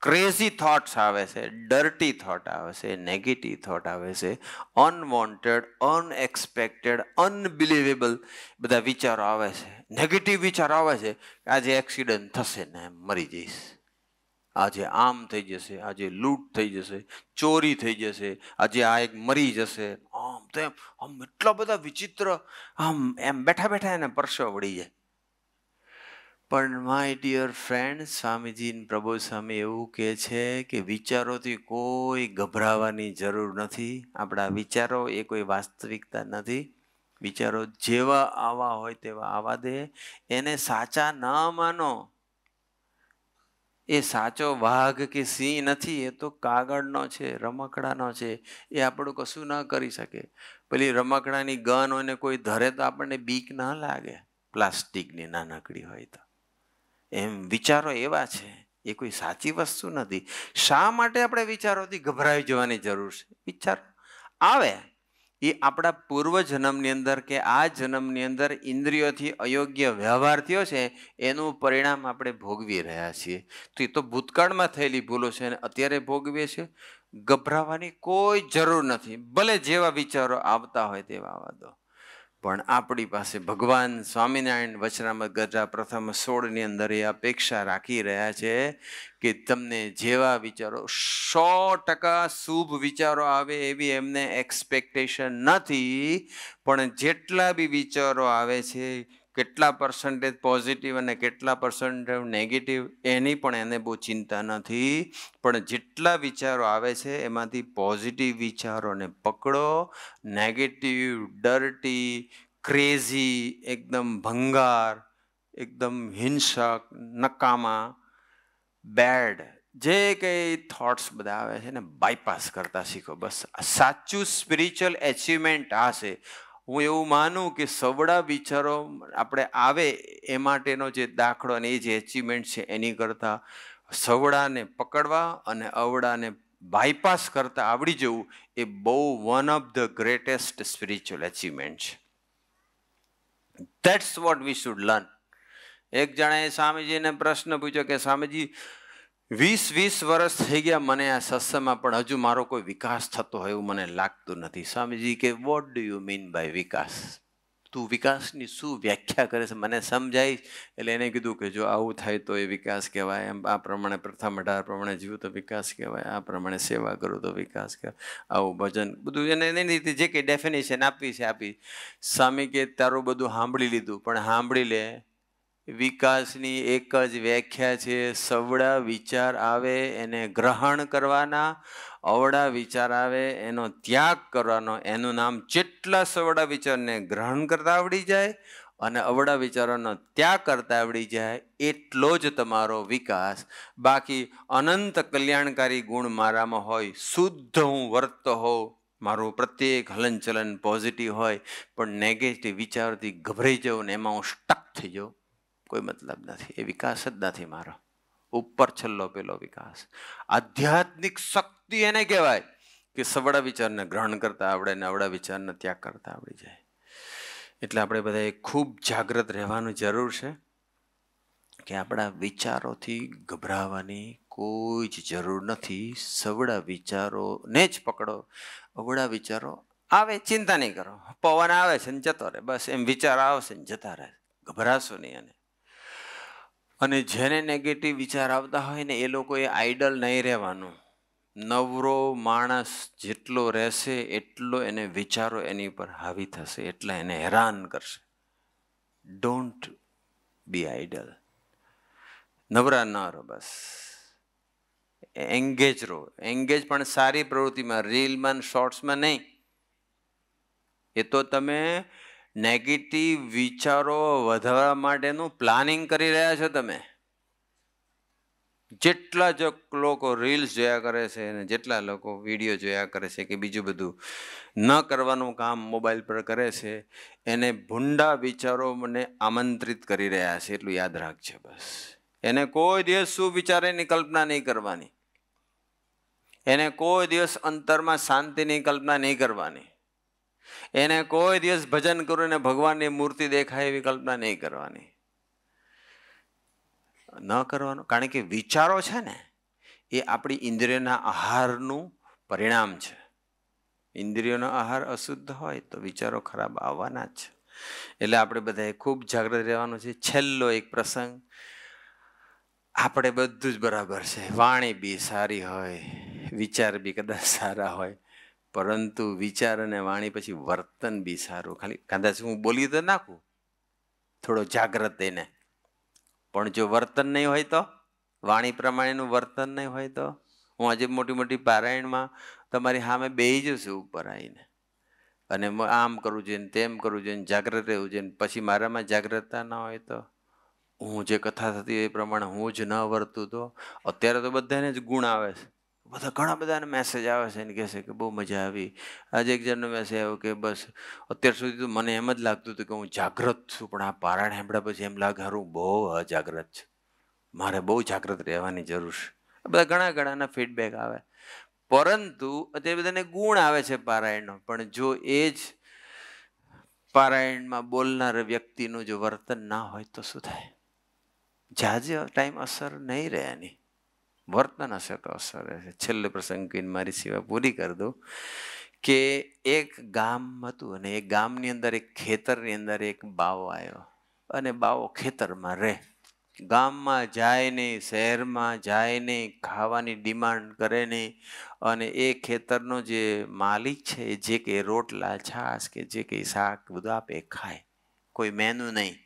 ક્રેઝી થોટ્સ આવે છે, ડર્ટી થોટ આવે છે, નેગેટિવ થોટ આવે છે, અનવોન્ટેડ, અનએક્સપેક્ટેડ, અનબિલીવેબલ બધા વિચારો આવે છે. નેગેટિવ વિચાર આવે છે, આજે એક્સિડન્ટ થશે ને મરી જઈશ, આજે આમ થઈ જશે, આજે લૂંટ થઈ જશે, ચોરી થઈ જશે, આજે આ એક મરી જશે, આમ તેમ, આમ એટલા બધા વિચિત્ર, આમ એમ બેઠા બેઠા એને પરસો વળી જાય. પણ માય ડિયર ફ્રેન્ડ, સ્વામીજી પ્રભુ સ્વામી એવું કહે છે કે વિચારોથી કોઈ ગભરાવાની જરૂર નથી. આપણા વિચારો એ કોઈ વાસ્તવિકતા નથી. વિચારો જેવા આવા હોય તેવા આવા દે, એને સાચા ન માનો. એ સાચો વાઘ કે સિંહ નથી, એ તો કાગળનો છે, રમકડાનો છે. એ આપણું કશું ન કરી શકે. પેલી રમકડાની ગન હોય ને કોઈ ધરે તો આપણને બીક ના લાગે, પ્લાસ્ટિકની નાનકડી હોય તો. એમ વિચારો એવા છે, એ કોઈ સાચી વસ્તુ નથી. શા માટે આપણે વિચારોથી ગભરાઈ જવાની જરૂર છે? વિચાર આવે એ આપણા પૂર્વ જન્મની અંદર કે આ જન્મની અંદર ઇન્દ્રિયોથી અયોગ્ય વ્યવહાર થયો છે, એનું પરિણામ આપણે ભોગવી રહ્યા છીએ. તો એ તો ભૂતકાળમાં થયેલી ભૂલો છે અને અત્યારે ભોગવીએ છીએ. ગભરાવાની કોઈ જરૂર નથી, ભલે જેવા વિચારો આવતા હોય તેવા આવવા દો. પણ આપણી પાસે ભગવાન સ્વામિનારાયણ વચનામૃત ગજા પ્રથમ 16 અંદર એ અપેક્ષા રાખી રહ્યા છે કે તમને જેવા વિચારો 100% શુભ વિચારો આવે એવી એમને એક્સપેક્ટેશન નથી. પણ જેટલા બી વિચારો આવે છે, કેટલા પર્સન્ટેજ પોઝિટિવ અને કેટલા પર્સન્ટેજ નેગેટિવ, એની પણ એને બહુ ચિંતા નથી. પણ જેટલા વિચારો આવે છે એમાંથી પોઝિટિવ વિચારોને પકડો, નેગેટિવ, ડર્ટી, ક્રેઝી, એકદમ ભંગાર, એકદમ હિંસક, નકામા, બેડ જે કંઈ થોટ્સ બધા આવે છે ને બાયપાસ કરતા શીખો. બસ સાચું સ્પિરિચ્યુઅલ એચિવમેન્ટ આ છે. હું એવું માનું કે સવડા વિચારો આપણે આવે એ માટેનો જે દાખલો અને એ જે એચિવમેન્ટ છે એની કરતાં સવડાને પકડવા અને અવડાને બાયપાસ કરતા આવડી જવું એ બહુ one of the greatest spiritual achievement છે. That's what we should learn. એક જણાએ સ્વામીજીને પ્રશ્ન પૂછ્યો કે સ્વામીજી 20 વર્ષ થઈ ગયા મને આ સત્સંગમાં, પણ હજુ મારો કોઈ વિકાસ થતો હોય એવું મને લાગતું નથી. સ્વામીજી કે what do you mean by vikas? તું વિકાસની શું વ્યાખ્યા કરે છે મને સમજાય. એટલે એને કીધું કે જો આવું થાય તો એ વિકાસ કહેવાય, એમ આ પ્રમાણે પ્રથમ 18 પ્રમાણે જીવું તો વિકાસ કહેવાય, આ પ્રમાણે સેવા કરું તો વિકાસ કહેવાય, આવું ભજન, બધું એને એની રીતે જે કંઈ ડેફિનેશન આપી છે આપી. સ્વામી કે તારું બધું સાંભળી લીધું, પણ સાંભળી લે, વિકાસની એક જ વ્યાખ્યા છે, સવડા વિચાર આવે એને ગ્રહણ કરવાના, અવડા વિચાર આવે એનો ત્યાગ કરવાનો. એનું નામ જેટલા સવડા વિચારને ગ્રહણ કરતા આવડી જાય અને અવડા વિચારોનો ત્યાગ કરતા આવડી જાય એટલો જ તમારો વિકાસ. બાકી અનંત કલ્યાણકારી ગુણ મારામાં હોય, શુદ્ધ હું વર્તતો હોઉં, મારું પ્રત્યેક હલનચલન પોઝિટિવ હોય, પણ નેગેટિવ વિચારથી ગભરાઈ જાઉં ને એમાં હું સ્ટક થઈ જાઉં, કોઈ મતલબ નથી. એ વિકાસ જ નથી મારો. ઉપર છેલ્લો પેલો વિકાસ. આધ્યાત્મિક શક્તિ એને કહેવાય કે સવડા વિચારને ગ્રહણ કરતા આવડે ને અવડા વિચારને ત્યાગ કરતા આવડી જાય. એટલે આપણે બધાએ ખૂબ જાગૃત રહેવાનું જરૂર છે કે આપણા વિચારોથી ગભરાવાની કોઈ જ જરૂર નથી. સવડા વિચારોને જ પકડો. અવડા વિચારો આવે ચિંતા નહીં કરો, પવન આવે છે ને જતો રહે, બસ એમ વિચાર આવશે ને જતા રહે, ગભરાશો નહીં. અને જેને નેગેટિવ વિચાર આવતા હોય ને એ લોકોએ આઈડલ નહીં રહેવાનું. નવરો માણસ જેટલો રહેશે એટલો એને વિચારો એની પર હાવી થશે, એટલા એને હેરાન કરશે. Don't be idol. નવરા ન રહો, બસ એંગેજ રહો. એંગેજ પણ સારી પ્રવૃત્તિમાં, રીલમાં, શોર્ટ્સમાં નહીં. એ તો તમે નેગેટિવ વિચારો વધારવા માટેનું પ્લાનિંગ કરી રહ્યા છો તમે. જેટલા જ લોકો રીલ્સ જોયા કરે છે અને જેટલા લોકો વિડીયો જોયા કરે છે કે બીજું બધું ન કરવાનું કામ મોબાઈલ પર કરે છે, એને ભૂંડા વિચારો મને આમંત્રિત કરી રહ્યા છે, એટલું યાદ રાખજો બસ. એને કોઈ દિવસ શું વિચારે એની કલ્પના નહીં કરવાની. એને કોઈ દિવસ અંતરમાં શાંતિની કલ્પના નહીં કરવાની. એને કોઈ દિવસ ભજન કરું ને ભગવાનની મૂર્તિ દેખાય એવી કલ્પના નહીં કરવાની. ન કરવાનું, કારણ કે વિચારો છે ને એ આપણી ઇન્દ્રિયોના આહારનું પરિણામ છે. ઇન્દ્રિયોનો આહાર અશુદ્ધ હોય તો વિચારો ખરાબ આવવાના જ છે. એટલે આપણે બધાએ ખૂબ જાગૃત રહેવાનું છે. છેલ્લો એક પ્રસંગ, આપણે બધું જ બરાબર છે, વાણી બી સારી હોય, વિચાર બી કદાચ સારા હોય, પરંતુ વિચાર અને વાણી પછી વર્તન બી સારું. ખાલી કદાચ હું બોલી તો નાખું થોડો જાગ્રત એને, પણ જો વર્તન નહીં હોય તો, વાણી પ્રમાણેનું વર્તન નહીં હોય તો, હું આજે મોટી મોટી પારાયણમાં તમારી સામે બેસી જઉં છું ઉપર આવીને અને આમ કરવું જોઈએ ને તેમ કરવું જોઈએ ને જાગ્રત રહેવું જોઈએ, પછી મારામાં જાગ્રતતા ના હોય તો હું જે કથા થતી એ પ્રમાણે હું જ ન વર્તું તો. અત્યારે તો બધાને જ ગુણ આવે છે, ઘણા બધાને મેસેજ આવે છે ને કહે છે કે બહુ મજા આવી. આજે એક જણનો મેસેજ આવ્યો કે બસ અત્યાર સુધી તો મને એમ જ લાગતું હતું કે હું જાગ્રત છું, પણ આ પારાયણ સાંભળ્યા પછી એમ લાગે હું બહુ અજાગ્રત છું, મારે બહુ જાગ્રત રહેવાની જરૂર છે. બધા ઘણા ઘણાના ફીડબેક આવે, પરંતુ અત્યારે બધાને ગુણ આવે છે પારાયણનો, પણ જો એ જ પારાયણમાં બોલનાર વ્યક્તિનું જો વર્તન ના હોય તો શું થાય? જાજે ટાઈમ અસર નહીં રહે એની, વર્તન હશે તો અસર રહેશે. છેલ્લે પ્રસંગ કહીને મારી સેવા પૂરી કરી દઉં કે એક ગામ હતું અને એ ગામની અંદર એક ખેતરની અંદર એક બાવો આવ્યો અને બાવો ખેતરમાં રહે, ગામમાં જાય નહીં, શહેરમાં જાય નહીં, ખાવાની ડિમાન્ડ કરે નહીં, અને એ ખેતરનો જે માલિક છે એ જે કે રોટલા છાશ કે જે કંઈ શાક બધું આપે ખાય, કોઈ મેનુ નહીં,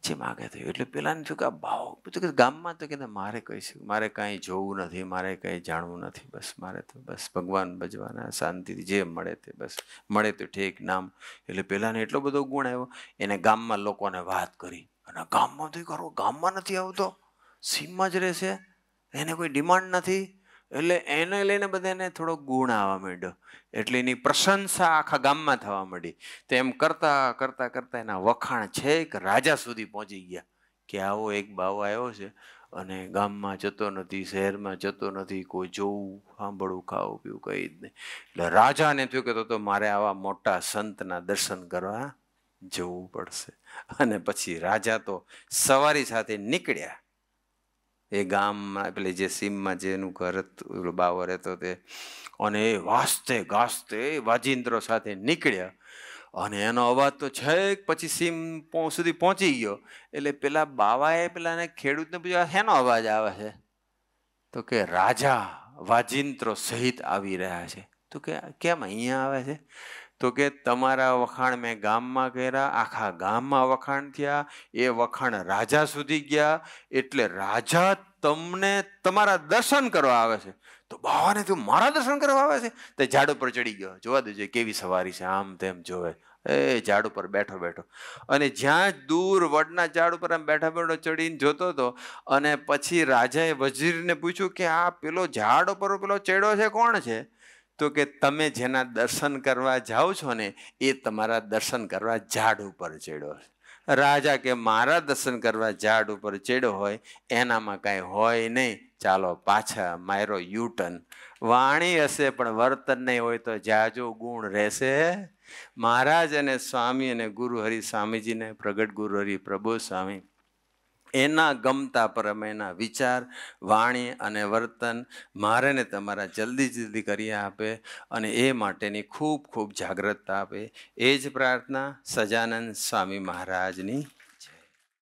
જે માગે થયું. એટલે પેલાને થયું કે આ ભાવ બધું કે ગામમાં તો કે મારે કહીશું, મારે કાંઈ જોવું નથી, મારે કંઈ જાણવું નથી, બસ મારે તો બસ ભગવાન ભજવાના, શાંતિથી જે મળે તે બસ મળે તો ઠીક નામ. એટલે પેલાને એટલો બધો ગુણ આવ્યો, એને ગામમાં લોકોને વાત કરી અને ગામમાંથી કરો, ગામમાં નથી આવતો, સીમમાં જ રહેશે, એને કોઈ ડિમાન્ડ નથી. એટલે એને લઈને બધાને થોડો ગુણ આવવા માંડ્યો, એટલે એની પ્રશંસા આખા ગામમાં થવા માંડી. તો એમ કરતા કરતા કરતા એના વખાણ છેક રાજા સુધી પહોંચી ગયા કે આવો એક બાવો આવ્યો છે અને ગામમાં જતો નથી, શહેરમાં જતો નથી, કોઈ જોવું સાંભળવું ખાવું પીવું કંઈ જ નહીં. એટલે રાજાને થયું કે તો મારે આવા મોટા સંતના દર્શન કરવા જવું પડશે. અને પછી રાજા તો સવારી સાથે નીકળ્યા એ ગામમાં, પેલે જે સીમમાં જેનું ઘર હતું બાવો રહેતો તે, અને એ વાજતે ગાજતે વાજિંત્રો સાથે નીકળ્યા અને એનો અવાજ તો છેક પછી સીમ સુધી પહોંચી ગયો. એટલે પેલા બાવાએ પેલાને ખેડૂતને પૂછ્યું શેનો અવાજ આવે છે? તો કે રાજા વાજિંત્રો સહિત આવી રહ્યા છે. તો કે કેમ અહીંયા આવે છે? તો કે તમારા વખાણ મેં ગામમાં કર્યા, આખા ગામમાં વખાણ થયા, એ વખાણ રાજા સુધી ગયા, એટલે રાજા તમને તમારા દર્શન કરવા આવે છે. તો બાવાને તું મારા દર્શન કરવા આવે છે? તો ઝાડ ઉપર ચડી ગયો, જોવા દેજો કેવી સવારી છે, આમ તેમ જોવે, એ ઝાડ ઉપર બેઠો બેઠો, અને જ્યાં દૂર વડના ઝાડ ઉપર આમ બેઠા બેઠો ચડીને જોતો હતો. અને પછી રાજાએ વજીરને પૂછ્યું કે આ પેલો ઝાડ ઉપર પેલો ચડ્યો છે કોણ છે? તો કે તમે જેના દર્શન કરવા જાઓ છો ને એ તમારા દર્શન કરવા ઝાડ ઉપર ચડ્યો છે. રાજા કે મારા દર્શન કરવા ઝાડ ઉપર ચડ્યો હોય એનામાં કાંઈ હોય નહીં, ચાલો પાછા મારો યુટર્ન. વાણી હશે પણ વર્તન નહીં હોય તો જાજો ગુણ રહેશે. મહારાજ અને સ્વામી અને ગુરુ હરિ સ્વામીજીને પ્રગટ ગુરુ હરિ પ્રભુ સ્વામી એના ગમતા પ્રમેયના વિચાર, વાણી અને વર્તન મારે ને તમારા જલ્દી કરી આપે અને એ માટેની ખૂબ ખૂબ જાગૃતતા આપે. એ જ પ્રાર્થના સજાનંદ સ્વામી મહારાજની